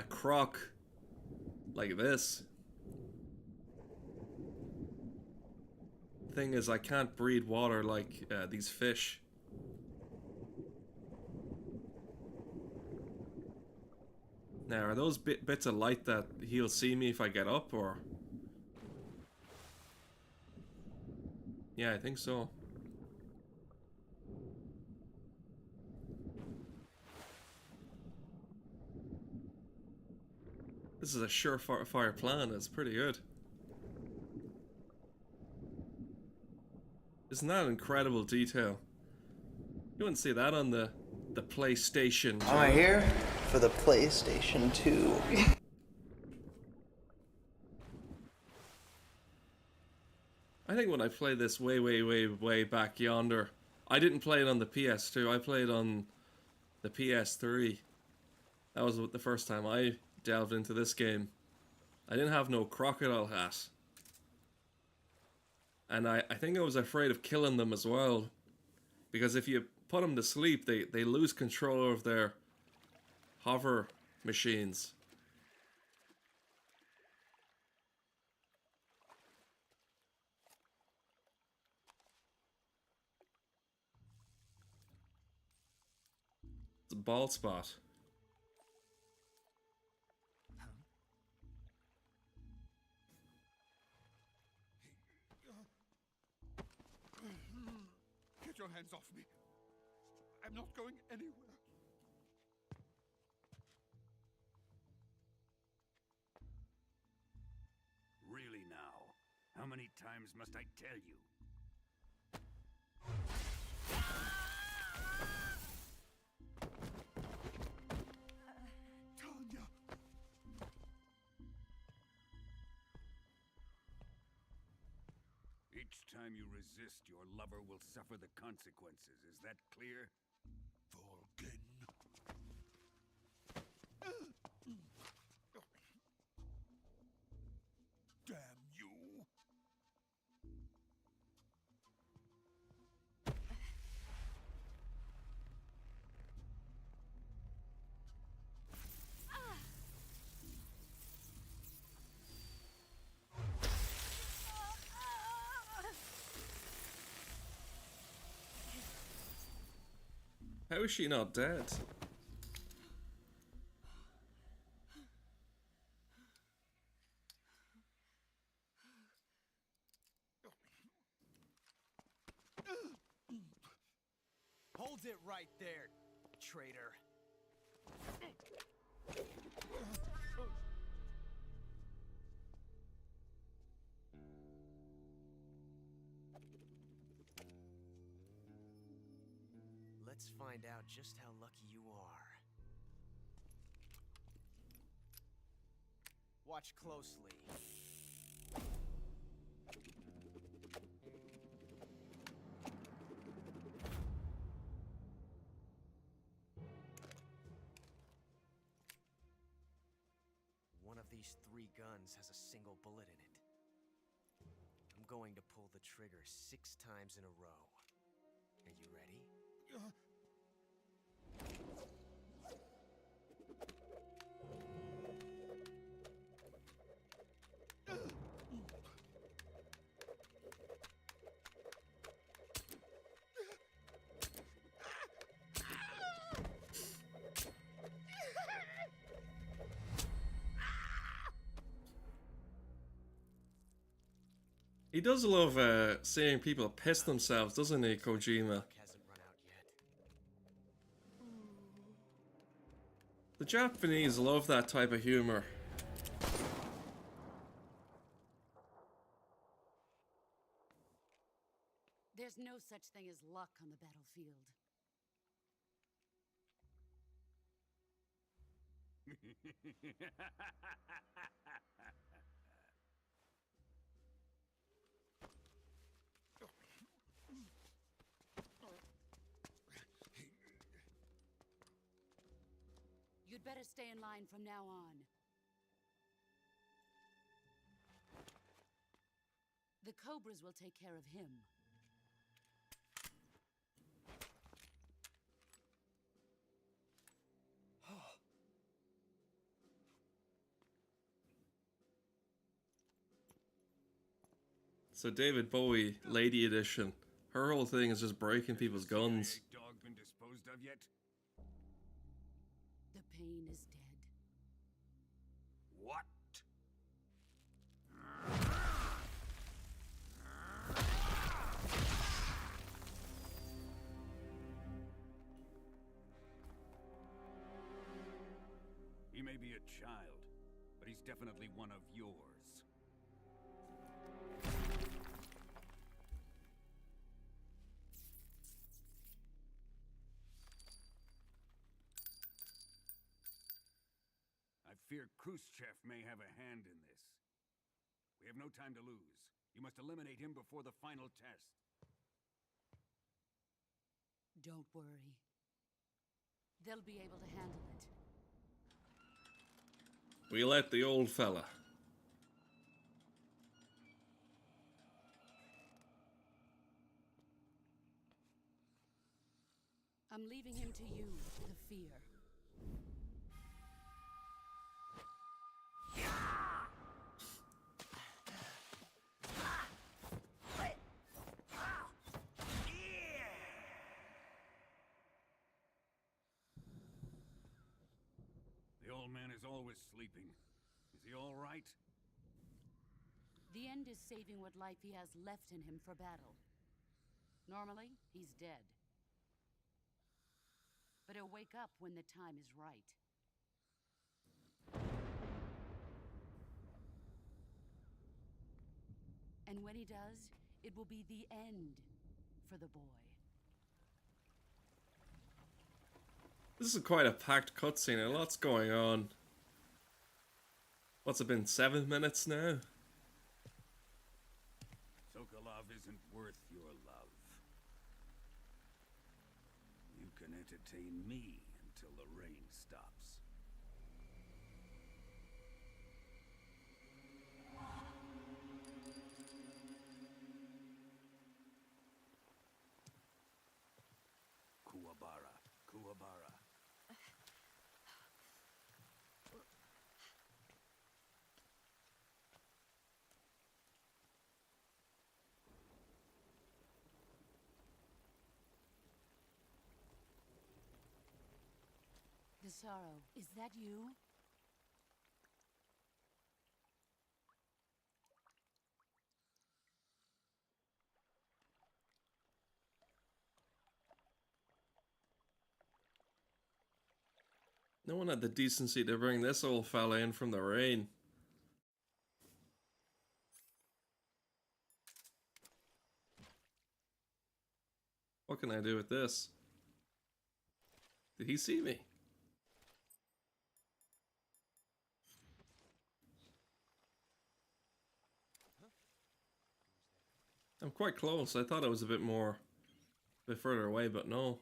croc like this. Thing is, I can't breathe water like these fish. Now, are those bits of light that he'll see me if I get up, or? Yeah, I think so. This is a surefire plan. It's pretty good. Isn't that incredible detail? You wouldn't see that on the PlayStation 2.
I'm here for the PlayStation 2.
I think when I played this way back yonder, I didn't play it on the PS2. I played on the PS3. That was the first time I delved into this game. I didn't have no crocodile hat. And I think I was afraid of killing them as well. Because if you put them to sleep, they lose control of their hover machines. It's a bald spot.
Get your hands off me. I'm not going anywhere.
Really now? How many times must I tell you?
Tanya!
Each time you resist, your lover will suffer the consequences. Is that clear?
Volgin. Damn you!
How is she not dead?
Hold it right there, traitor. Let's find out just how lucky you are. Watch closely. One of these 3 guns has a single bullet in it. I'm going to pull the trigger 6 times in a row. Are you ready?
He does love seeing people piss themselves, doesn't he, Kojima?
Hasn't run out yet.
The Japanese love that type of humor.
There's no such thing as luck on the battlefield. You'd better stay in line from now on. The Cobras will take care of him.
So David Bowie, Lady Edition. Her whole thing is just breaking people's guns.
Dog been disposed of yet?
The pain is dead.
What? He may be a child, but he's definitely one of yours. I fear Khrushchev may have a hand in this. We have no time to lose. You must eliminate him before the final test.
Don't worry. They'll be able to handle it.
We let the old fella.
I'm leaving him to you, the fear.
The old man is always sleeping. Is he all right?
The end is saving what life he has left in him for battle. Normally, he's dead. But he'll wake up when the time is right. And when he does, it will be the end for the boy.
This is quite a packed cutscene. A lot's going on. What's it been, 7 minutes now?
Sokolov isn't worth your love. You can entertain me until the rain stops. Kuwabara, Kuwabara.
The sorrow, is that you?
No one had the decency to bring this old fella in from the rain. What can I do with this? Did he see me? I'm quite close. I thought I was a bit further away, but no.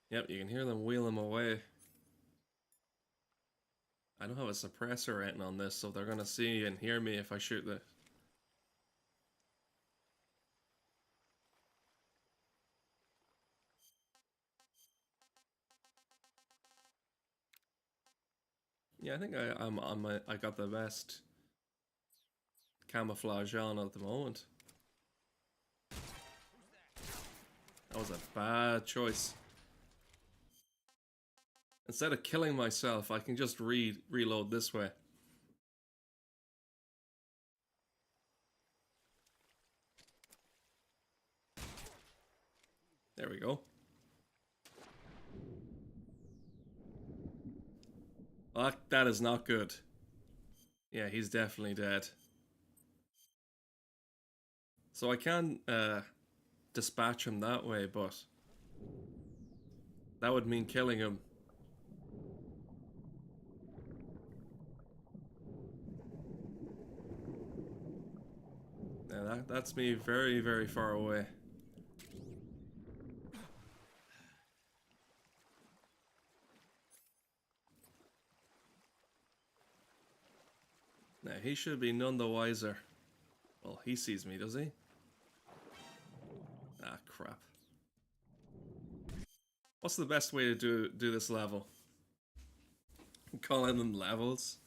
Yep, you can hear them wheel him away. I don't have a suppressor rating on this, so they're gonna see and hear me if I shoot the... Yeah, I think I got the best camouflage on at the moment. That was a bad choice. Instead of killing myself, I can just reload this way. There we go. That is not good. Yeah, he's definitely dead. So I can dispatch him that way, but that would mean killing him. Yeah, that's me very, very far away. Now, he should be none the wiser. Well, he sees me, does he? Ah, crap. What's the best way to do this level? Calling them levels.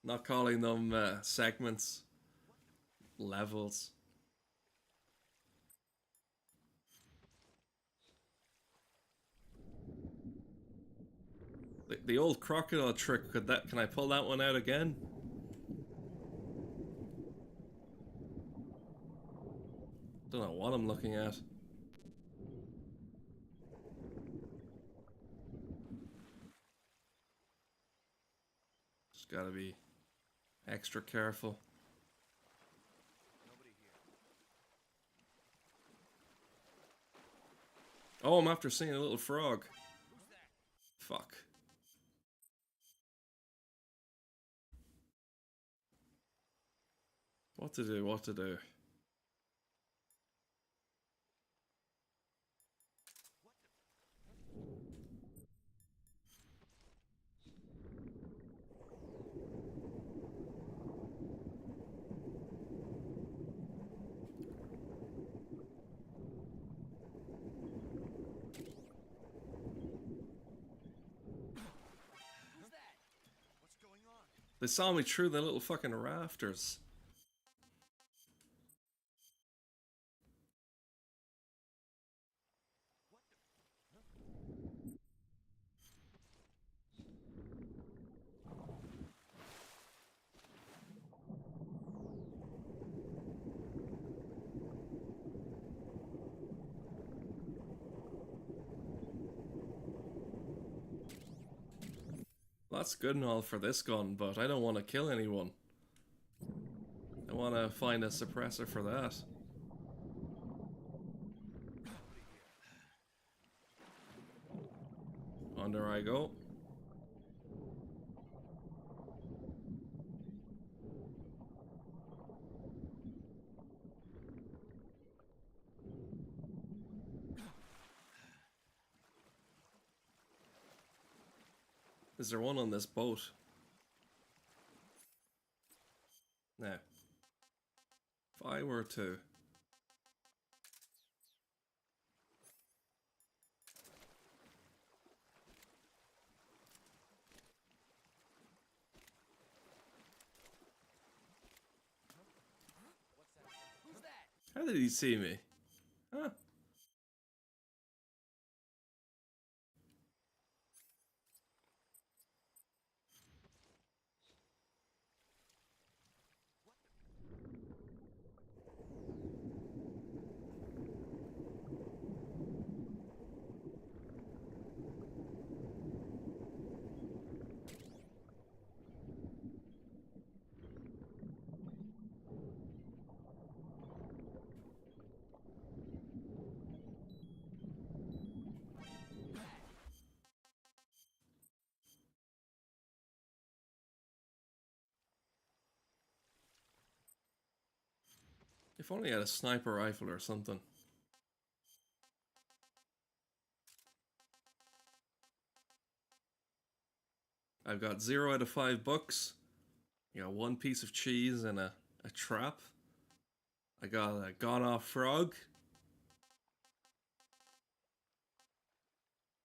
Not calling them segments. Levels. The old crocodile trick, can I pull that one out again? Don't know what I'm looking at. Just gotta be extra careful. Oh, I'm after seeing a little frog. Fuck. What to do, what to do. They saw me through the little fucking rafters. That's good and all for this gun, but I don't want to kill anyone. I want to find a suppressor for that. Under I go. Is there one on this boat? Now, if I were to... How did he see me? Huh? If only I had a sniper rifle or something. I've got 0 out of 5 books. I got 1 piece of cheese and a trap. I got a gone off frog.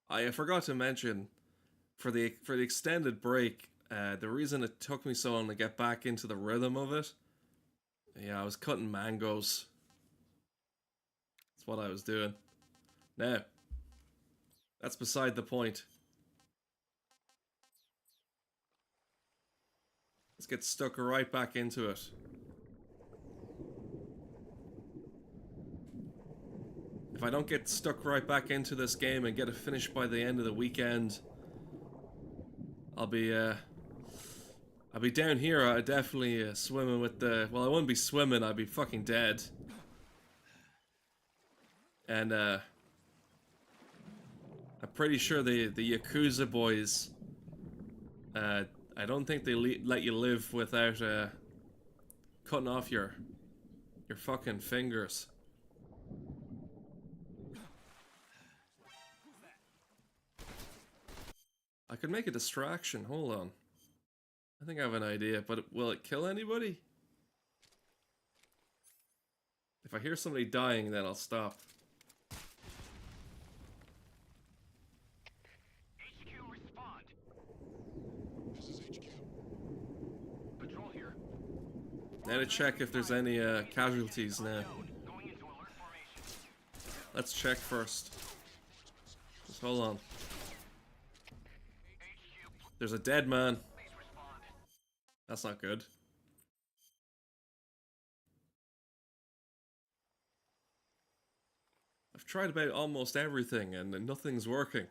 I forgot to mention, for the extended break, the reason it took me so long to get back into the rhythm of it, yeah, I was cutting mangoes. That's what I was doing. Now, that's beside the point. Let's get stuck right back into it. If I don't get stuck right back into this game and get it finished by the end of the weekend, I'll be down here. I definitely swimming with the. Well, I wouldn't be swimming. I'd be fucking dead. And I'm pretty sure the Yakuza boys. I don't think they let you live without cutting off your fucking fingers. I could make a distraction. Hold on. I think I have an idea, but will it kill anybody? If I hear somebody dying, then I'll stop.
HQ, respond. This is HQ. Patrol here.
Now to check if there's any casualties now.
Going into alert formation.
Let's check first. Just hold on. There's a dead man.
Please respond.
That's not good. I've tried about almost everything and nothing's working.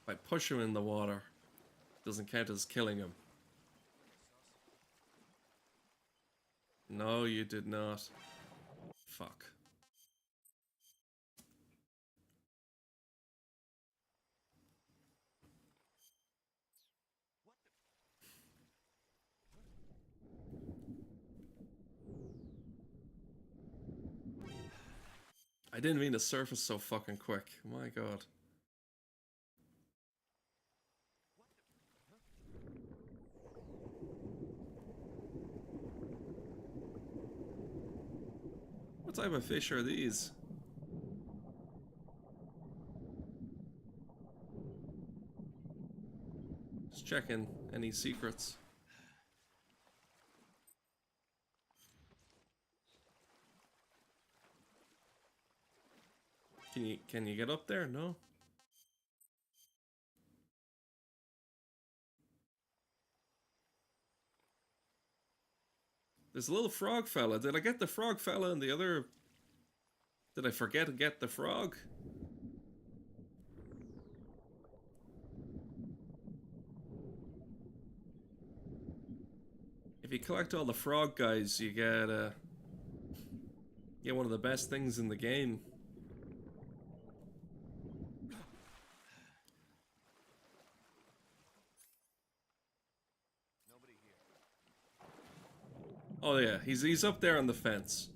If I push him in the water, doesn't count as killing him. No, you did not. Fuck. I didn't mean to surface so fucking quick. My god. What type of fish are these? Just checking any secrets. Can you get up there? No. There's a little frog fella. Did I get the frog fella in the other... Did I forget to get the frog? If you collect all the frog guys, you get one of the best things in the game. Oh yeah, he's up there on the fence.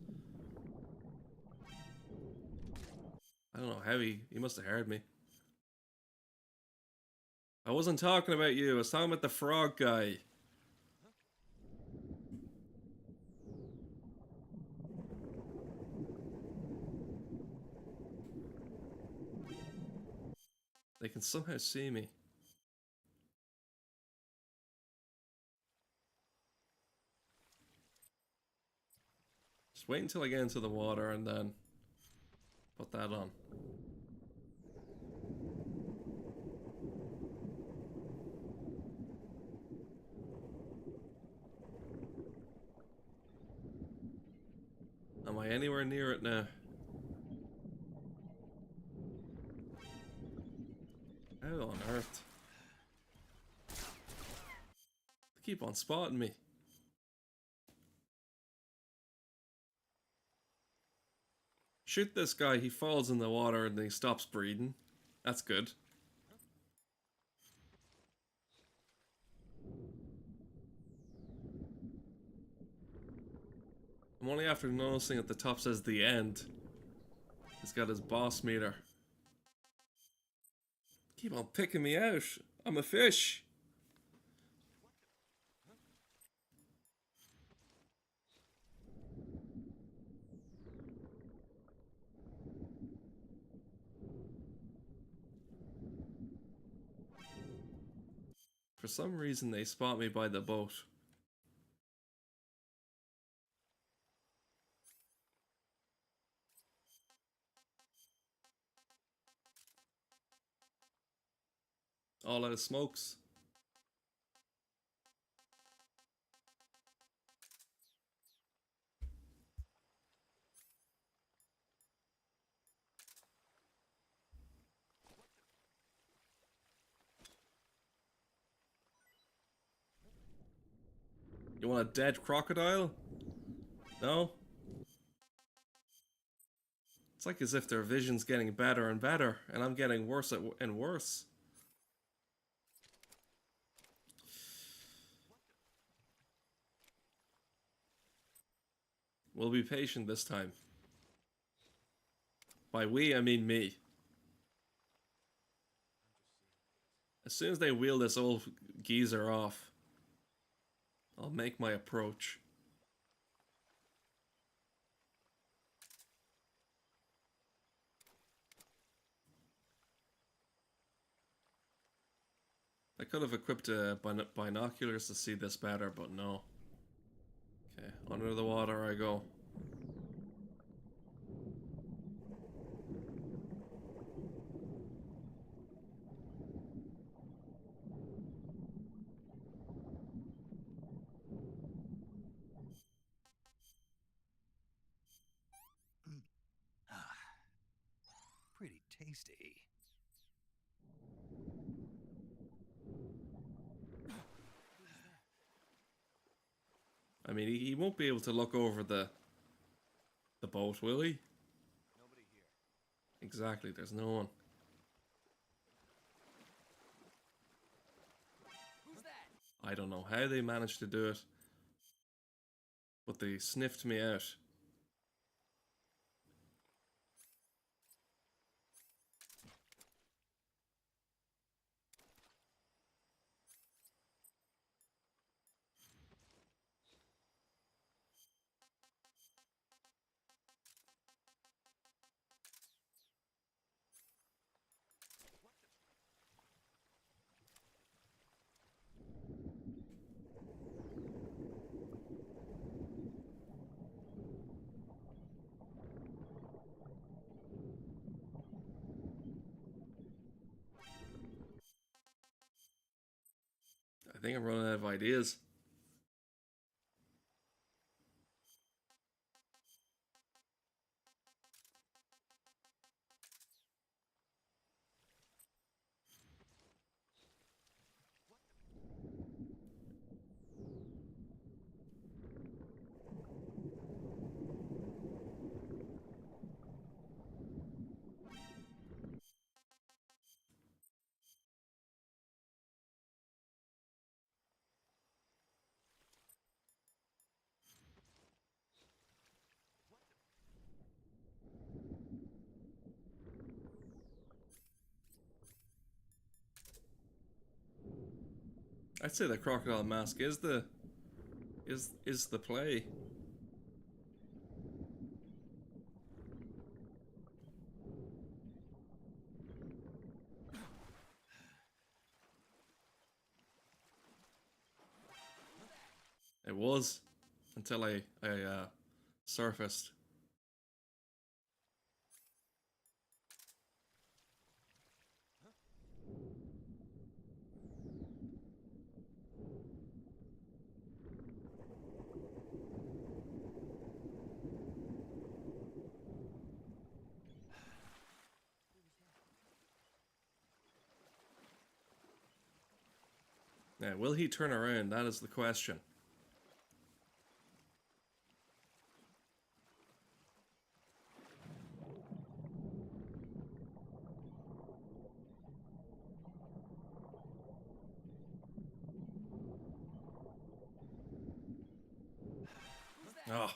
I don't know how he must have heard me. I wasn't talking about you, I was talking about the frog guy. They can somehow see me. Just wait until I get into the water and then put that on. Am I anywhere near it now? How on earth? They keep on spotting me. Shoot this guy, he falls in the water and he stops breathing. That's good. I'm only after noticing at the top says the end. He's got his boss meter. Keep on picking me out. I'm a fish. For some reason they spot me by the boat. All out of smokes. You want a dead crocodile? No? It's like as if their vision's getting better and better, and I'm getting worse and worse. We'll be patient this time. By we, I mean me. As soon as they wheel this old geezer off, I'll make my approach. I could have equipped binoculars to see this better, but no. Okay, under the water I go.
Pretty tasty.
I mean, he won't be able to look over the boat, will he?
Nobody here.
Exactly, there's no one.
Who's that?
I don't know how they managed to do it, but they sniffed me out. I think I'm running out of ideas. I'd say the crocodile mask is the play. It was until I surfaced. Now, will he turn around? That is the question. Oh.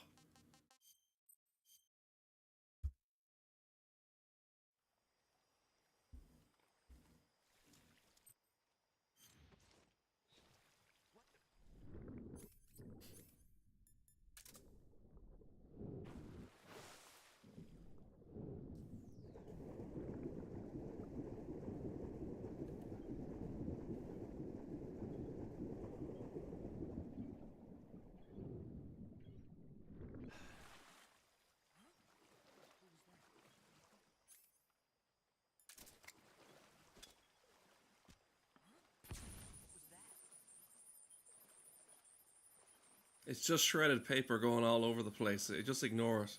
It's just shredded paper going all over the place. Just ignore it.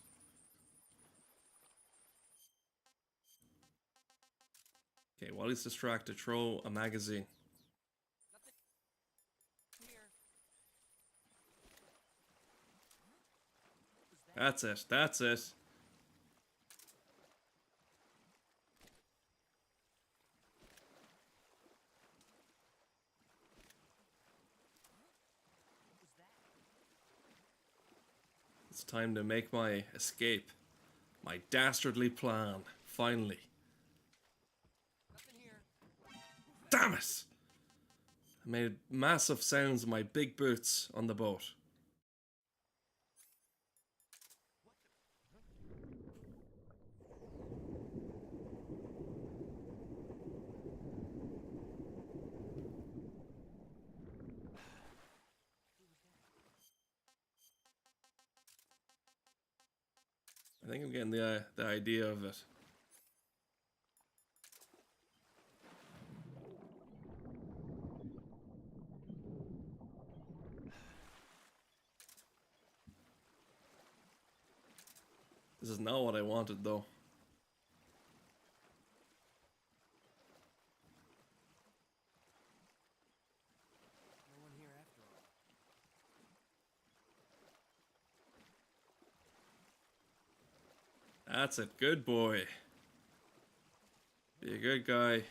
Okay, while he's distracted, throw a magazine. That's it. That's it. It's time to make my escape. My dastardly plan. Finally. Damn it! I made massive sounds with my big boots on the boat. I think I'm getting the idea of it. This is not what I wanted, though.
No one here after all.
That's it. Good boy. Be a good guy.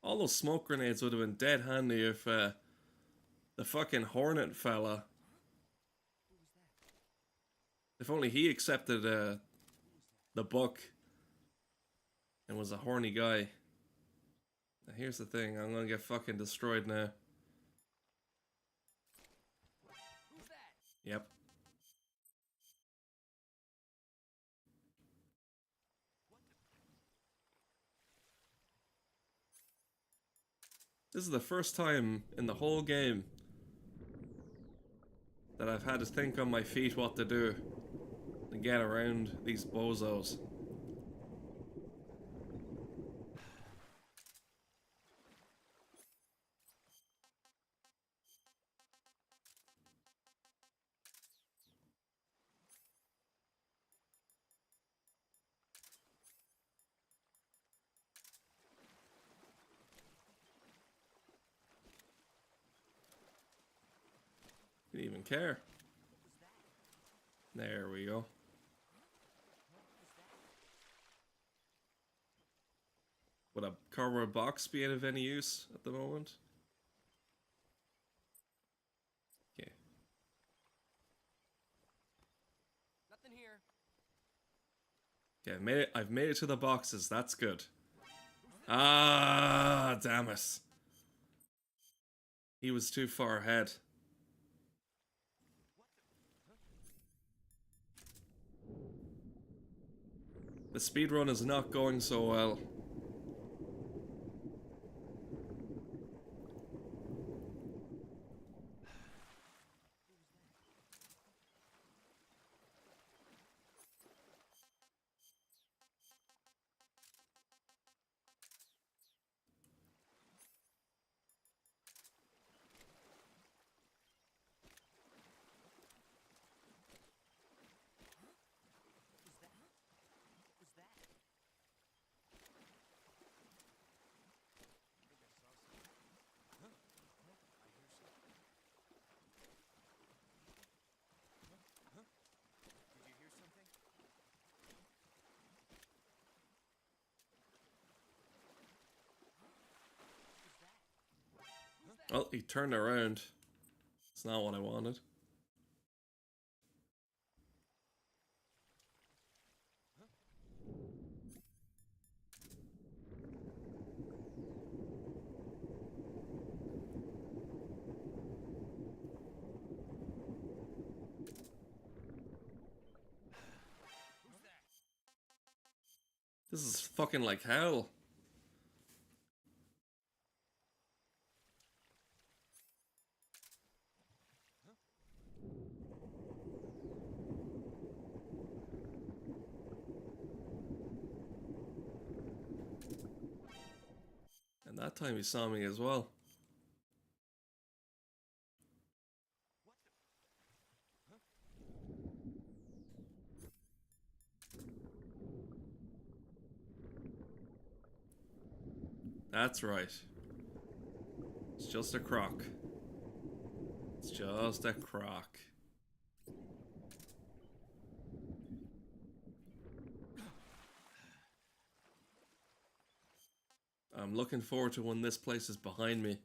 All those smoke grenades would have been dead handy if the fucking Hornet fella, if only he accepted the book and was a horny guy. Now here's the thing, I'm gonna get fucking destroyed now. Yep. This is the first time in the whole game that I've had to think on my feet what to do to get around these bozos. Didn't even care. There we go. Would a cardboard box be of any use at the moment? Okay.
Nothing here.
Okay, I've made it to the boxes. That's good. Ah, damn it. He was too far ahead. The speedrun is not going so well. Oh, he turned around. It's not what I wanted. This is fucking like hell. And that time he saw me as well. That's right. It's just a croc. It's just a croc. I'm looking forward to when this place is behind me.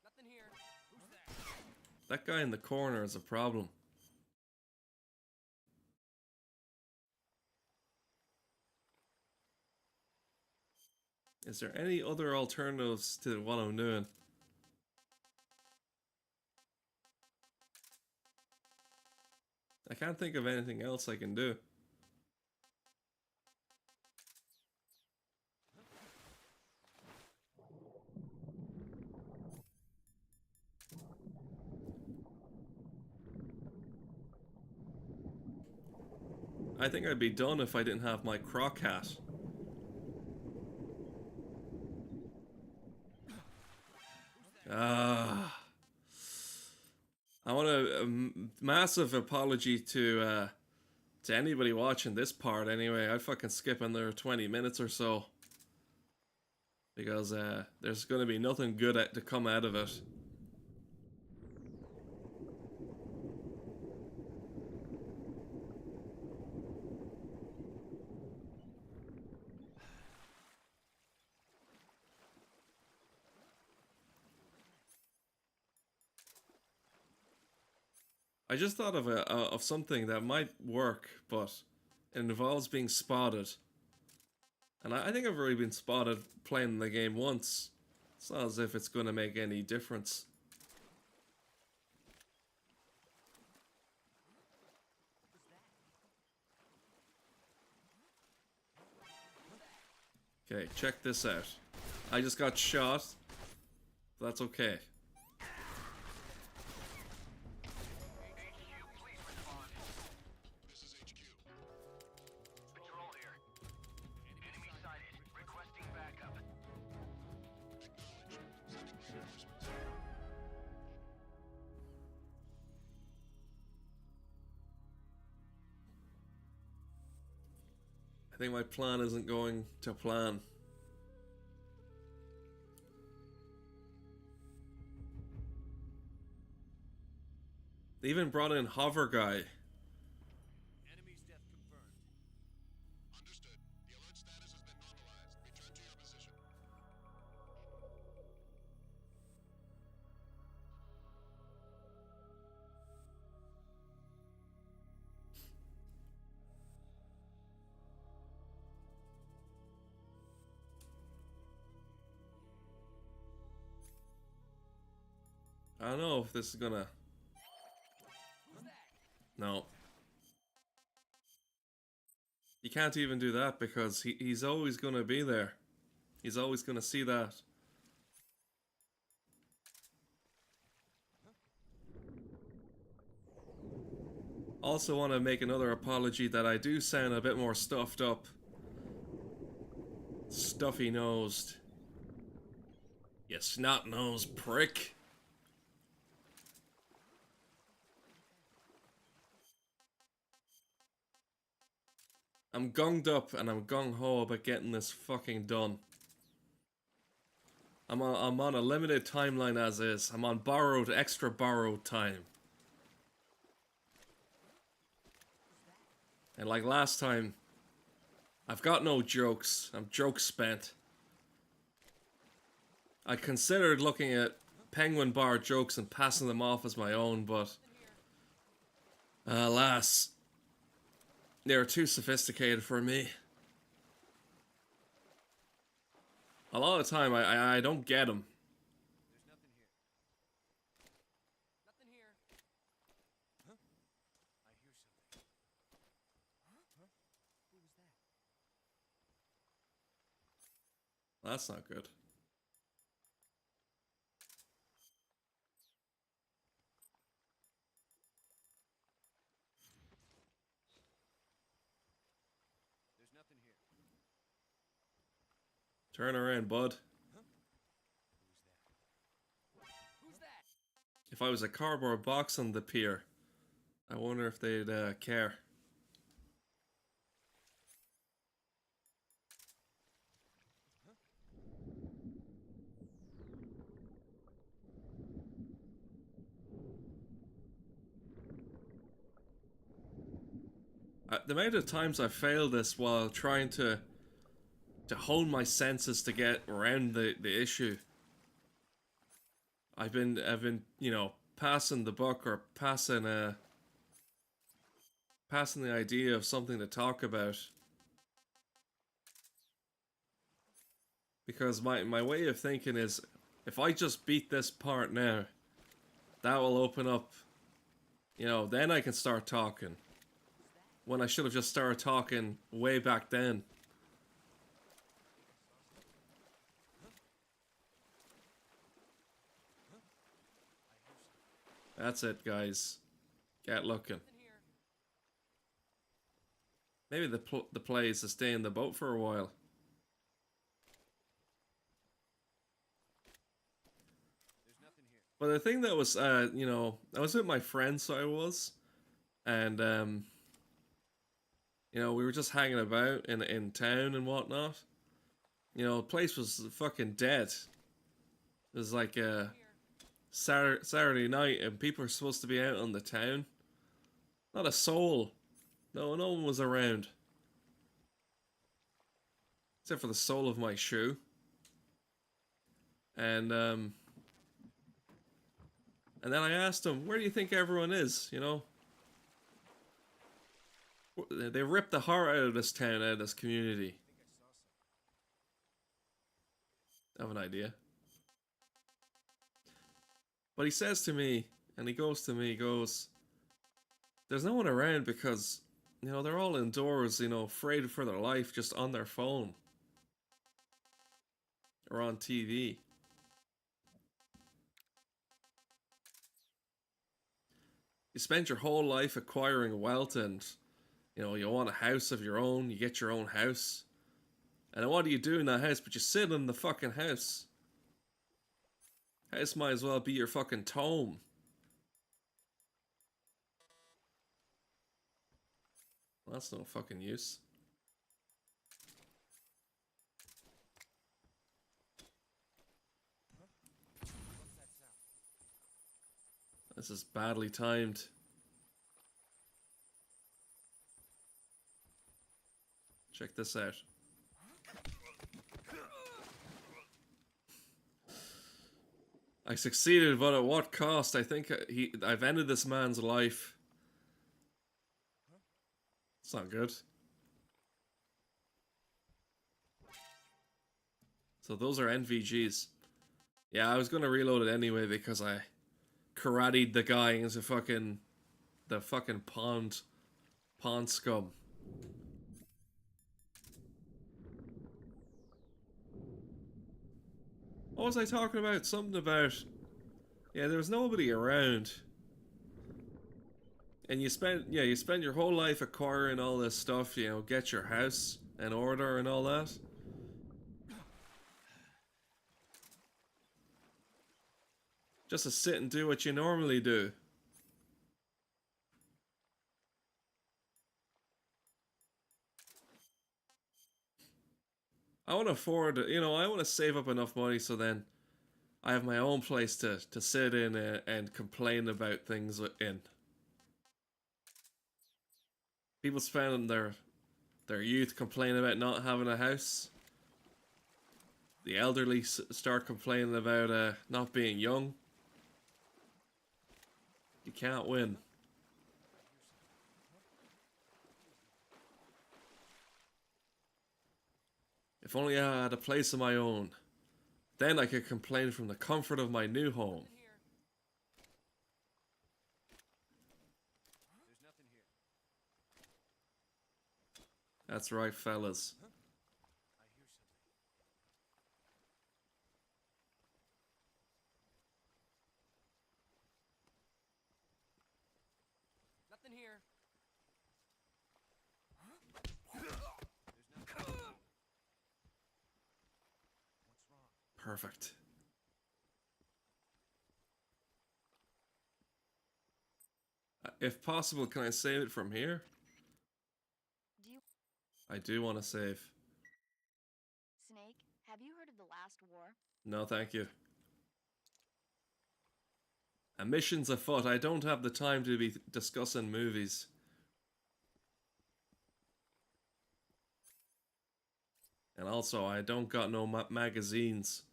Nothing here. Who's that?
That guy in the corner is a problem. Is there any other alternatives to what I'm doing? I can't think of anything else I can do. I think I'd be done if I didn't have my croc hat. I want a massive apology to anybody watching this part anyway. I'd fucking skip another 20 minutes or so. Because there's going to be nothing good to come out of it. I just thought of something that might work, but it involves being spotted. And I think I've already been spotted playing the game once. It's not as if it's going to make any difference. Okay, check this out. I just got shot. That's okay.
Patrol here. Enemy sighted. Requesting backup.
I think my plan isn't going to plan. They even brought in Hover Guy.
Enemy's death confirmed.
Understood. The alert status has been normalized. Return to your position.
I don't know if this is gonna... No. You can't even do that because he's always gonna be there. He's always gonna see that. Also want to make another apology that I do sound a bit more stuffed up. Stuffy-nosed. You snot-nosed prick. I'm gunged up and I'm gung-ho about getting this fucking done. I'm on a limited timeline as is. I'm on extra borrowed time. And like last time, I've got no jokes. I'm joke spent. I considered looking at Penguin Bar jokes and passing them off as my own, but alas, they're too sophisticated for me. A lot of the time, I don't get them.
There's nothing here. Nothing here. Huh? I hear something. Huh? Who was that?
That's not good. Turn around, bud.
Who's that?
If I was a cardboard box on the pier, I wonder if they'd care. The amount of times I failed this while trying to hone my senses to get around the issue. I've been, you know, passing the buck or passing the idea of something to talk about. Because my way of thinking is, if I just beat this part now, that will open up, you know, then I can start talking. When I should have just started talking way back then. That's it, guys. Get looking. Maybe the play is to stay in the boat for a while. But the thing that was, you know, I was with my friends, so I was, and you know, we were just hanging about in town and whatnot. You know, the place was fucking dead. It was like a Saturday night, and people were supposed to be out on the town. Not a soul. No one was around. Except for the sole of my shoe. And then I asked them, where do you think everyone is, you know? They ripped the heart out of this town, out of this community. I have an idea. But he says to me, and he goes to me, he goes, there's no one around because, you know, they're all indoors, you know, afraid for their life, just on their phone. Or on TV. You spend your whole life acquiring wealth and, you know, you want a house of your own, you get your own house. And then what do you do in that house? But you sit in the fucking house. House might as well be your fucking tomb. Well, that's no fucking use. This is badly timed. Check this out. I succeeded, but at what cost? I think I've ended this man's life. It's not good. So those are NVGs. Yeah, I was gonna reload it anyway because I karate'd the guy into the fucking pond scum. What was I talking about? Something about... Yeah, there was nobody around. And you spend your whole life acquiring all this stuff, you know, get your house in order and all that. Just to sit and do what you normally do. I want to afford, you know, I want to save up enough money so then I have my own place to sit in and complain about things in. People spend their youth complaining about not having a house. The elderly start complaining about not being young. You can't win. If only I had a place of my own. Then I could complain from the comfort of my new home.
There's nothing here.
That's right, fellas.
I hear something. Nothing here. There's nothing.
Perfect. If possible, can I save it from here?
Do you...
I do want to save.
Snake, have you heard of the last war?
No, thank you. A mission's afoot. I don't have the time to be discussing movies. And also, I don't got no magazines.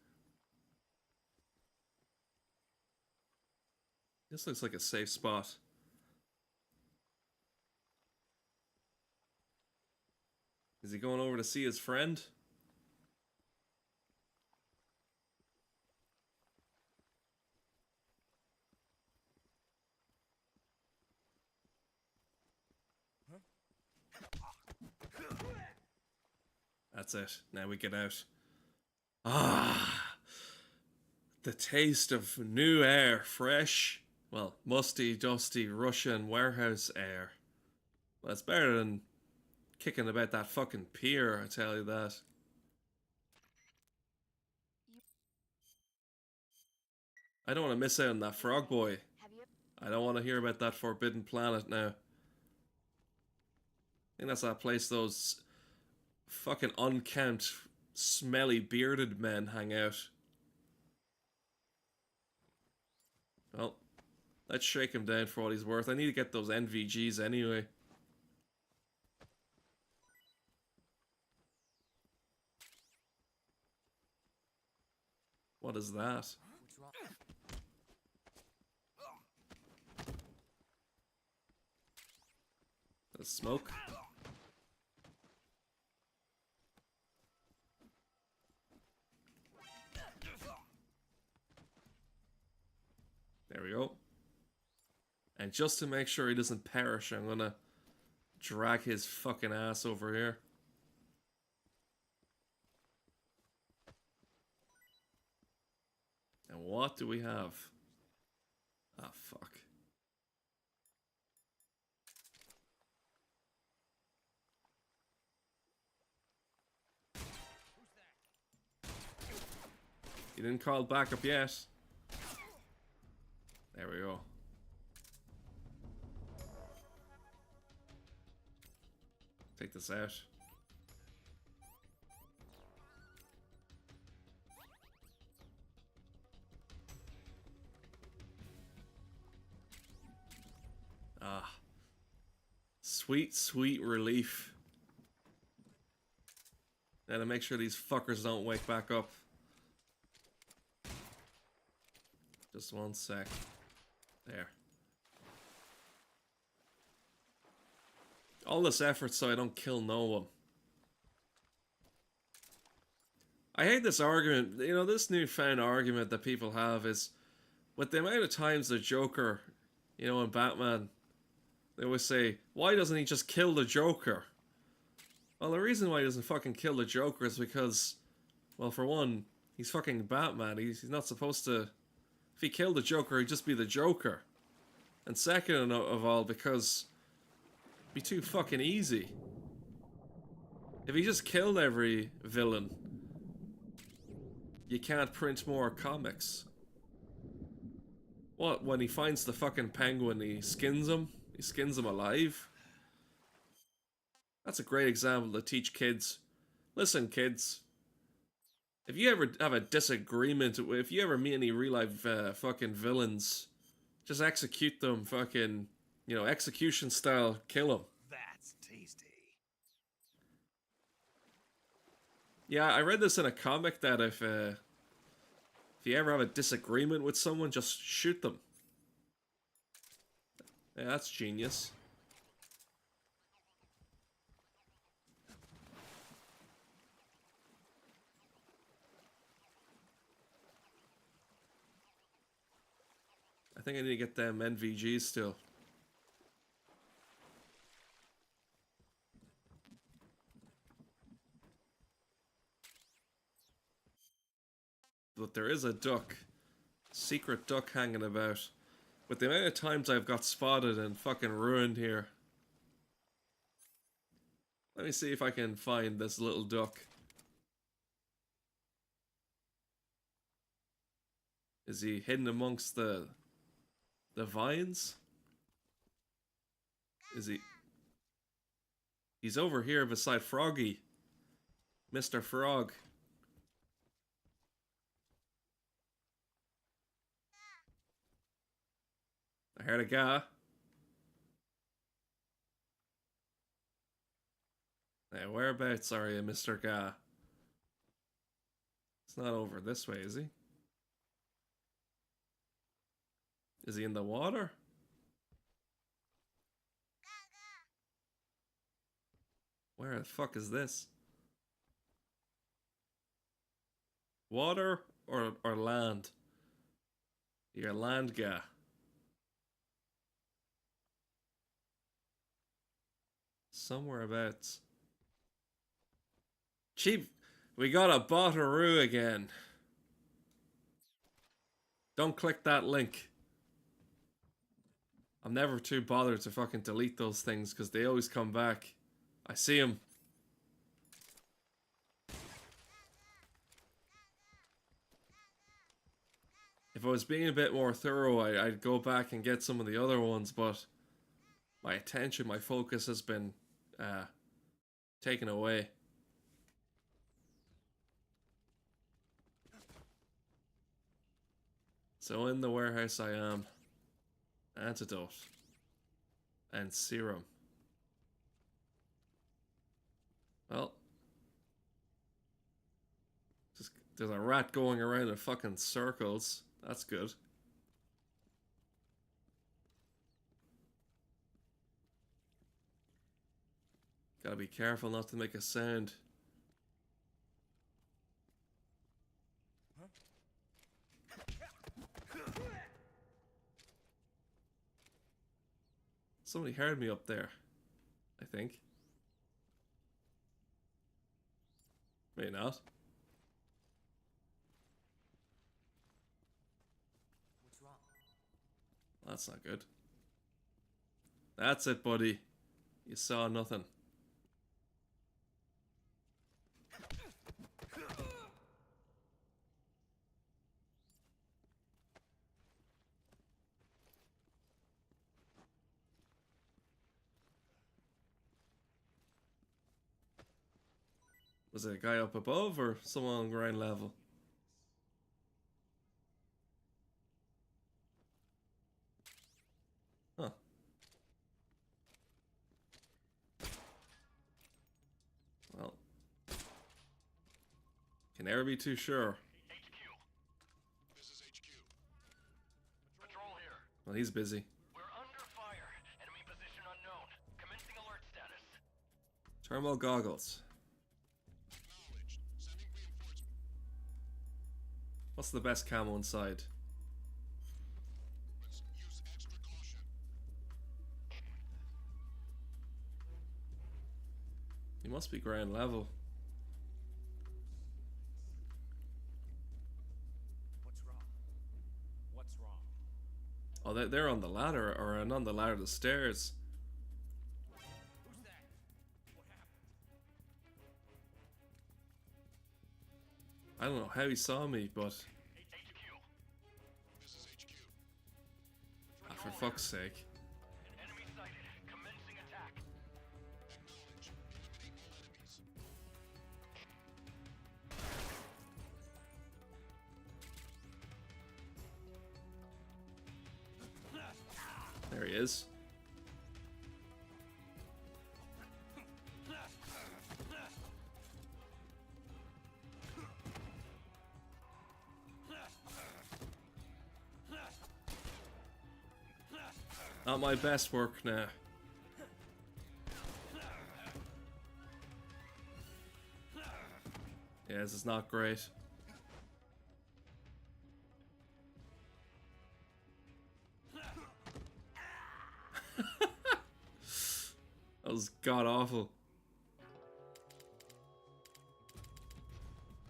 This looks like a safe spot. Is he going over to see his friend? That's it. Now we get out. Ah! The taste of new air. Fresh. Well, musty, dusty Russian warehouse air. Well, it's better than kicking about that fucking pier, I tell you that. I don't want to miss out on that frog boy.
Have you...
I don't want to hear about that forbidden planet now. I think that's that place those fucking unkempt, smelly, bearded men hang out. Well, let's shake him down for what he's worth. I need to get those NVGs anyway. What is that? The smoke? There we go. And just to make sure he doesn't perish, I'm gonna drag his fucking ass over here. And what do we have? Ah, fuck. You didn't call backup yet. There we go. Take this out. Ah. Sweet, sweet relief. Now to make sure these fuckers don't wake back up. Just one sec. There. All this effort so I don't kill no one. I hate this argument. You know, this newfound argument that people have is with the amount of times the Joker, you know, in Batman, they always say, why doesn't he just kill the Joker? Well, the reason why he doesn't fucking kill the Joker is because, well, for one, he's fucking Batman. He's not supposed to... If he killed the Joker, he'd just be the Joker. And second of all, because it'd be too fucking easy. If he just killed every villain, you can't print more comics. What, when he finds the fucking penguin, he skins him? He skins him alive? That's a great example to teach kids. Listen, kids. If you ever have a disagreement, if you ever meet any real-life fucking villains, just execute them fucking, you know, execution style, kill them.
That's tasty.
Yeah, I read this in a comic that if you ever have a disagreement with someone, just shoot them. Yeah, that's genius. I think I need to get them NVGs still. But there is a duck. Secret duck hanging about. With the amount of times I've got spotted and fucking ruined here. Let me see if I can find this little duck. Is he hidden amongst the vines? Is he? He's over here beside Froggy. Mr. Frog. I heard a guy. Now, whereabouts are you, Mr. Guy? It's not over this way, is he? Is he in the water? Where the fuck is this? Water or land? You're a land guy. Somewhere abouts. Cheap. We got a bottaroo again. Don't click that link. I'm never too bothered to fucking delete those things because they always come back. I see them. If I was being a bit more thorough, I'd go back and get some of the other ones, but my attention, my focus has been taken away. So in the warehouse I am. Antidote. And serum. Well. There's a rat going around in fucking circles. That's good. Gotta be careful not to make a sound. Somebody heard me up there, I think. Maybe not.
What's wrong?
That's not good. That's it, buddy. You saw nothing. Was it a guy up above or someone on ground level? Huh. Well. Can never be too sure.
HQ. This is HQ. Patrol here.
Well, he's busy.
We're under fire. Enemy position unknown. Commencing alert status.
Thermal goggles.
Acknowledged. Sending reinforcements.
What's the best camo inside?
Let's use extra caution.
He must be ground level.
What's wrong? What's wrong?
Oh, they're on the ladder, or on the ladder, the stairs.
Who's that? What happened?
I don't know how he saw me, but
HQ. This is HQ.
for fuck's sake.
Enemy sighted. Commencing attack. Acknowledge. Eliminate all enemies.
There he is. Not my best work now. Yeah, this is not great. That was god awful.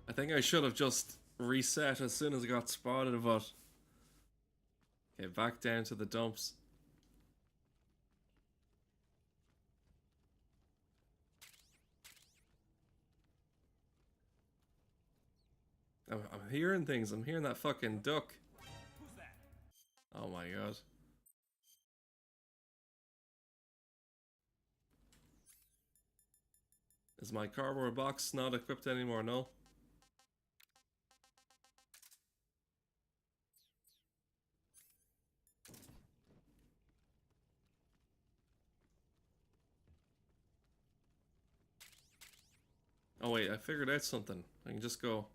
I think I should have just reset as soon as I got spotted, but okay, back down to the dumps. I'm hearing things. I'm hearing that fucking duck. Oh my god. Is my cardboard box not equipped anymore? No. Oh wait, I figured out something. I can just go.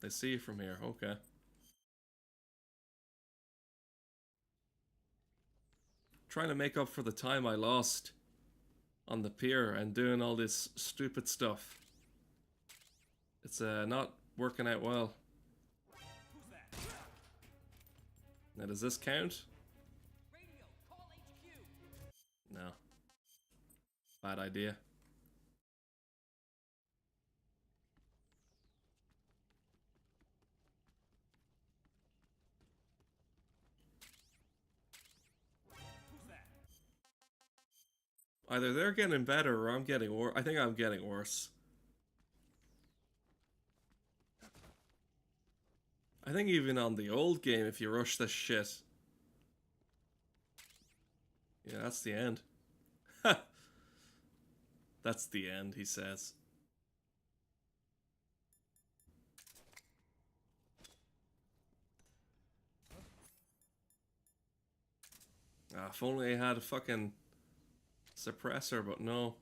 They see you from here. Okay. Trying to make up for the time I lost on the pier and doing all this stupid stuff. It's not working out well. Now does this count? No. Bad idea. Either they're getting better or I'm getting worse. I think I'm getting worse. I think even on the old game, if you rush this shit. Yeah, that's the end. That's the end, he says. Ah, if only I had a fucking suppressor, but no.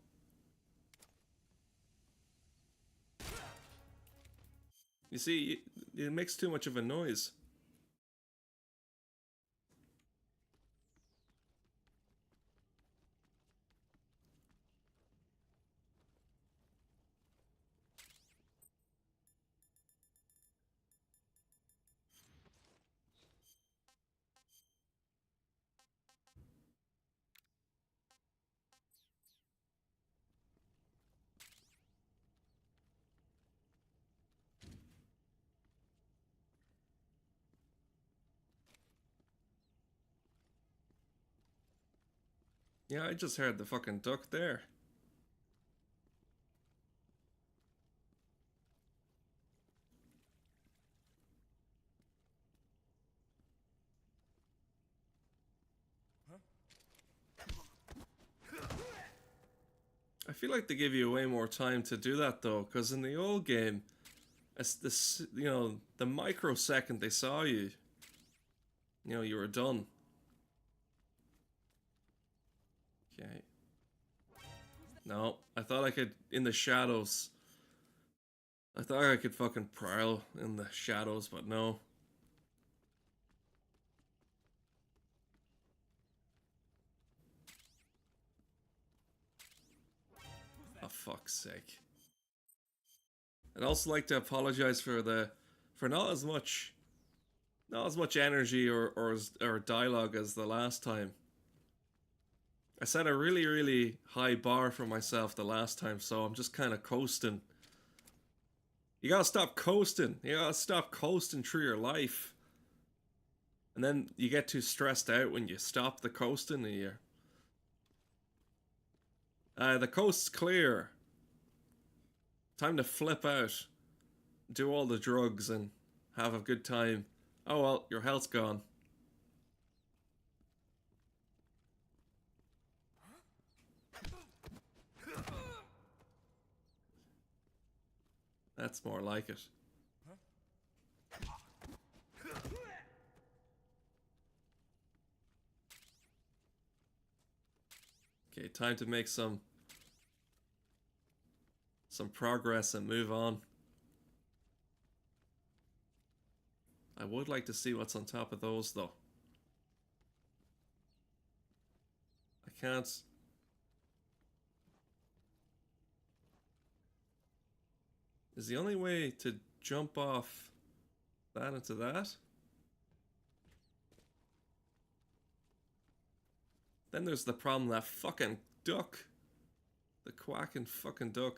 You see, it makes too much of a noise. Yeah, I just heard the fucking duck there. I feel like they give you way more time to do that though, because in the old game, it's this, you know, the microsecond they saw you, you know, you were done. Okay. No, I thought I could, in the shadows. I thought I could fucking prowl in the shadows, but no. Oh, fuck's sake. I'd also like to apologize for not as much energy or dialogue as the last time. I set a really, really high bar for myself the last time, so I'm just kind of coasting. You gotta stop coasting. You gotta stop coasting through your life. And then you get too stressed out when you stop the coasting and you're... the coast's clear. Time to flip out. Do all the drugs and have a good time. Oh well, your health's gone. That's more like it. Okay, time to make some progress and move on. I would like to see what's on top of those though. I can't... Is the only way to jump off that into that? Then there's the problem, that fucking duck. The quacking fucking duck.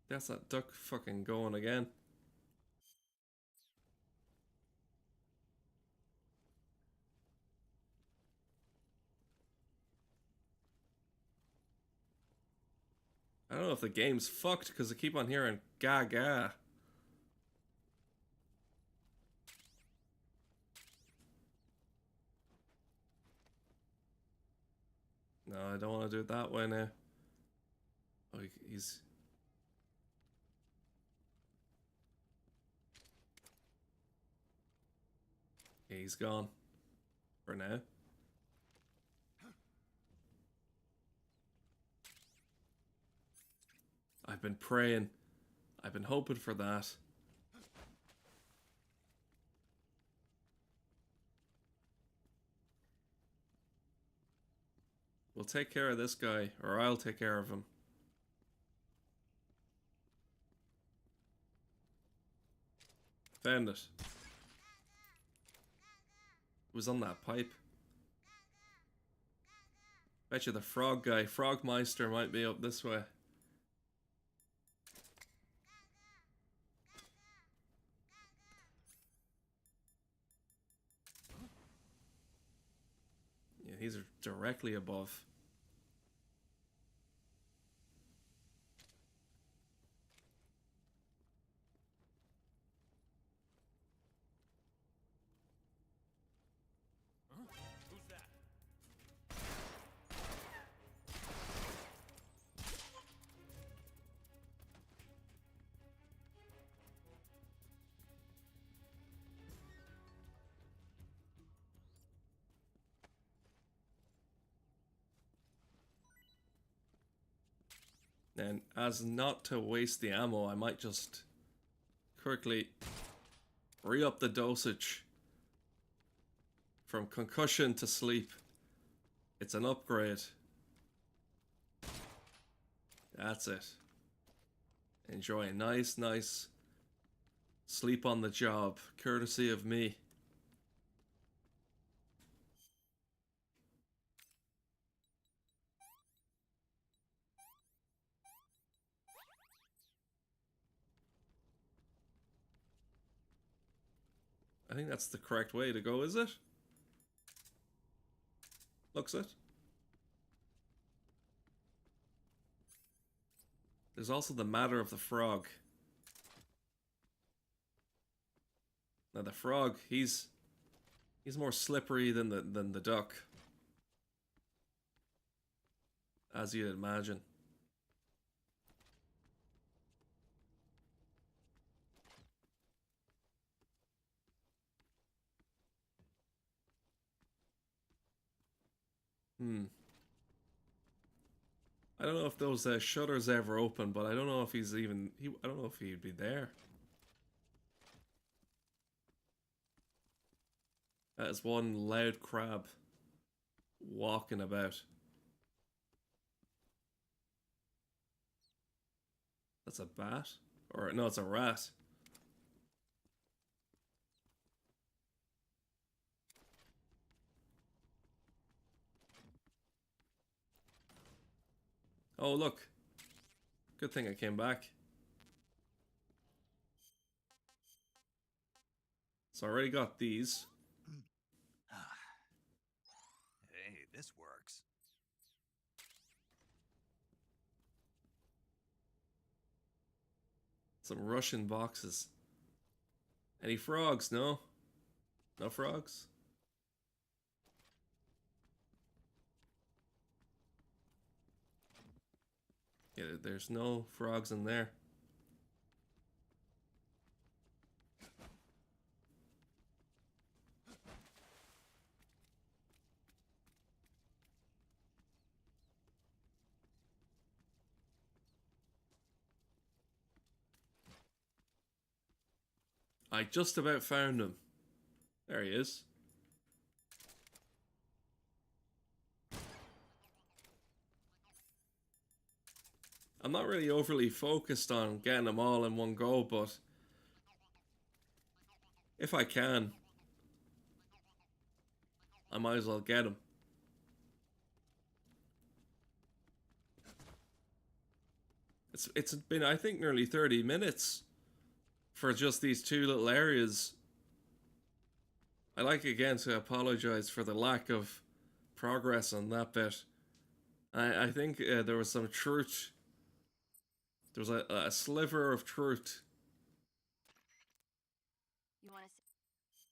That's that duck fucking going again. don't know if the game's fucked because I keep on hearing gaga. No, I don't want to do it that way now. Oh, he's... Yeah, he's gone. For now. I've been praying. I've been hoping for that. We'll take care of this guy, or I'll take care of him. Found it. It was on that pipe. Bet you the frog guy, Frogmeister, might be up this way. Yeah, these are directly above.
Who's that?
And as not to waste the ammo, I might just quickly re-up the dosage from concussion to sleep. It's an upgrade. That's it. Enjoy a nice sleep on the job, courtesy of me. I think that's the correct way to go, is it? Looks it. There's also the matter of the frog. Now the frog, he's more slippery than the duck, as you'd imagine. I don't know if those shutters ever open, but I don't know if he's even... I don't know if he'd be there. That is one loud crab walking about. That's a bat? Or no, it's a rat. Oh, look. Good thing I came back. So I already got these.
Hey, this works.
Some Russian boxes. Any frogs? No? No frogs? Yeah, there's no frogs in there. I just about found him. There he is. I'm not really overly focused on getting them all in one go, but if I can, I might as well get them. It's been, I think, nearly 30 minutes for just these two little areas. I like again to apologize for the lack of progress on that bit. I think there was some truth There was a sliver of truth.
You want to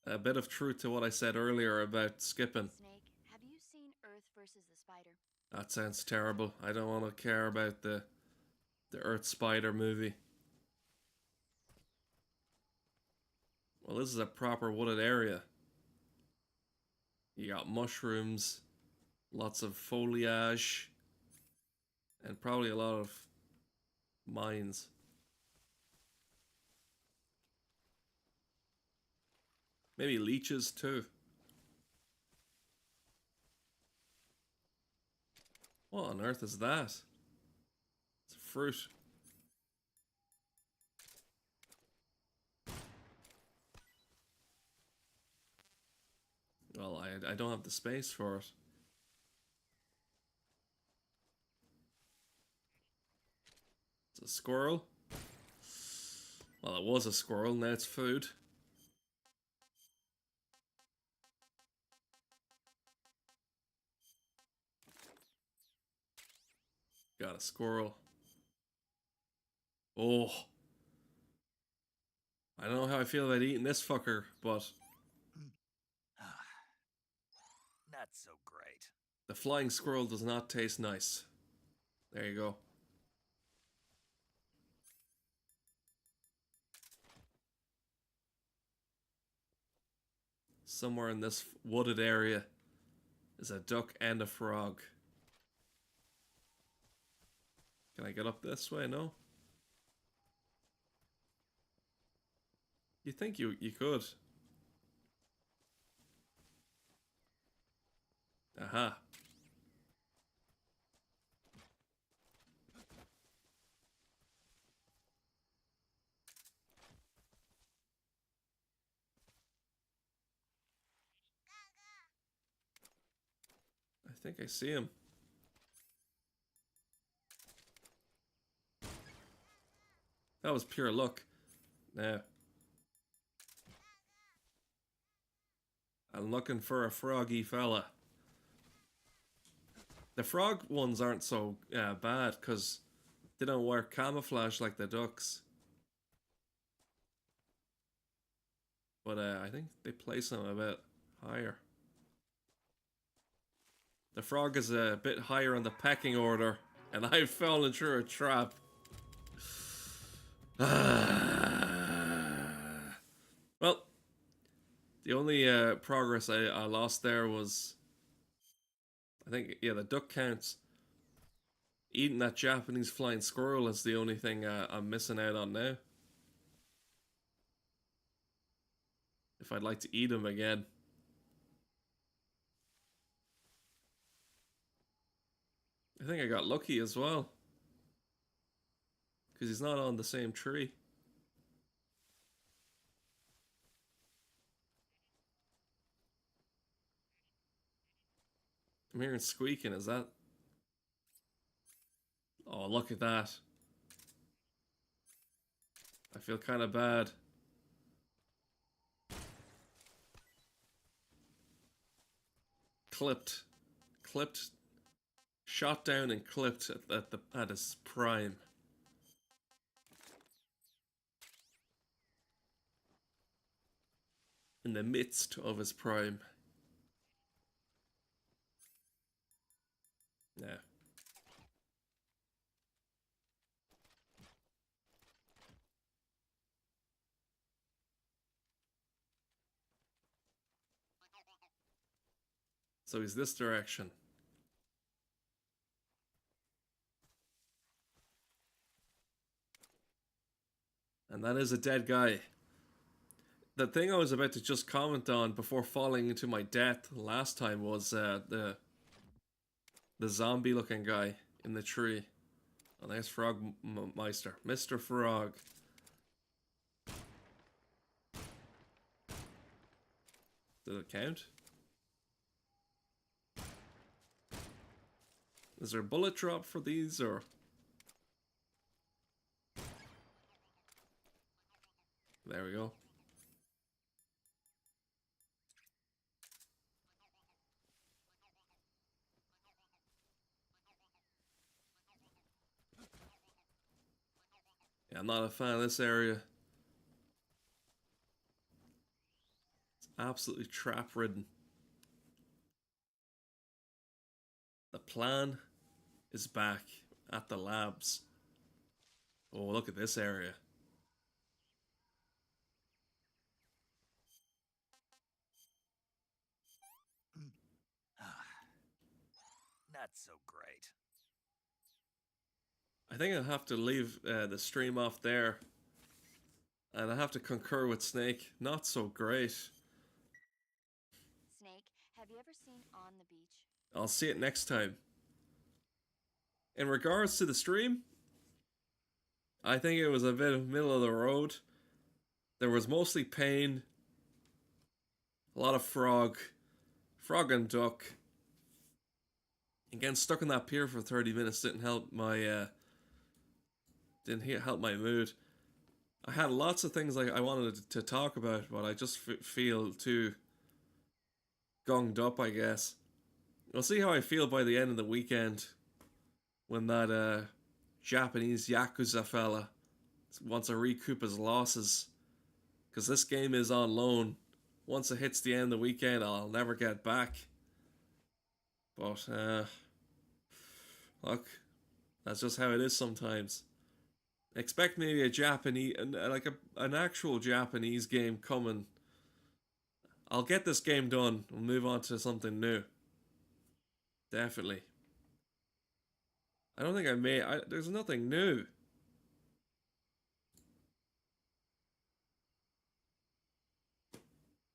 see
A bit of truth to what I said earlier about skipping.
Snake? Have you seen Earth versus the Spider?
That sounds terrible. I don't want to care about the Earth Spider movie. Well, this is a proper wooded area. You got mushrooms, lots of foliage, and probably a lot of mines. Maybe leeches too. What on earth is that? It's a fruit. Well, I don't have the space for it. It's a squirrel. Well, it was a squirrel, now it's food. Got a squirrel. Oh. I don't know how I feel about eating this fucker, but
Not so great.
the flying squirrel does not taste nice. There you go. Somewhere in this wooded area is a duck and a frog. Can I get up this way? No? You think you could. Aha. I think I see him. That was pure luck. Now, I'm looking for a froggy fella. The frog ones aren't so bad because they don't wear camouflage like the ducks. But I think they place them a bit higher. The frog is a bit higher on the pecking order, and I've fallen through a trap. Well, the only progress I lost there was, I think, yeah, the duck counts. Eating that Japanese flying squirrel is the only thing I'm missing out on now. If I'd like to eat him again. I think I got lucky as well. Because he's not on the same tree. I'm hearing squeaking, is that? Oh, look at that. I feel kind of bad. Clipped. Shot down and clipped at his prime. In the midst of his prime. Yeah. So he's this direction. And that is a dead guy. The thing I was about to just comment on before falling into my death last time was the zombie looking guy in the tree. Oh, nice frog meister. Mr. Frog. Did it count? Is there a bullet drop for these, or? There we go. Yeah, I'm not a fan of this area. It's absolutely trap-ridden. The plan is back at the labs. Oh, look at this area.
Not so great.
I think I'll have to leave the stream off there. And I have to concur with Snake. Not so great.
Snake, have you ever seen On the Beach?
I'll see it next time. In regards to the stream, I think it was a bit middle of the road. There was mostly pain, a lot of frog and duck. Again, stuck on that pier for 30 minutes didn't help my mood. I had lots of things I wanted to talk about, but I just feel too gunged up, I guess. We'll see how I feel by the end of the weekend when that Japanese Yakuza fella wants to recoup his losses. Because this game is on loan. Once it hits the end of the weekend, I'll never get back. But, look, that's just how it is sometimes. Expect maybe a Japanese, like an actual Japanese game coming. I'll get this game done. We'll move on to something new. Definitely. I don't think there's nothing new.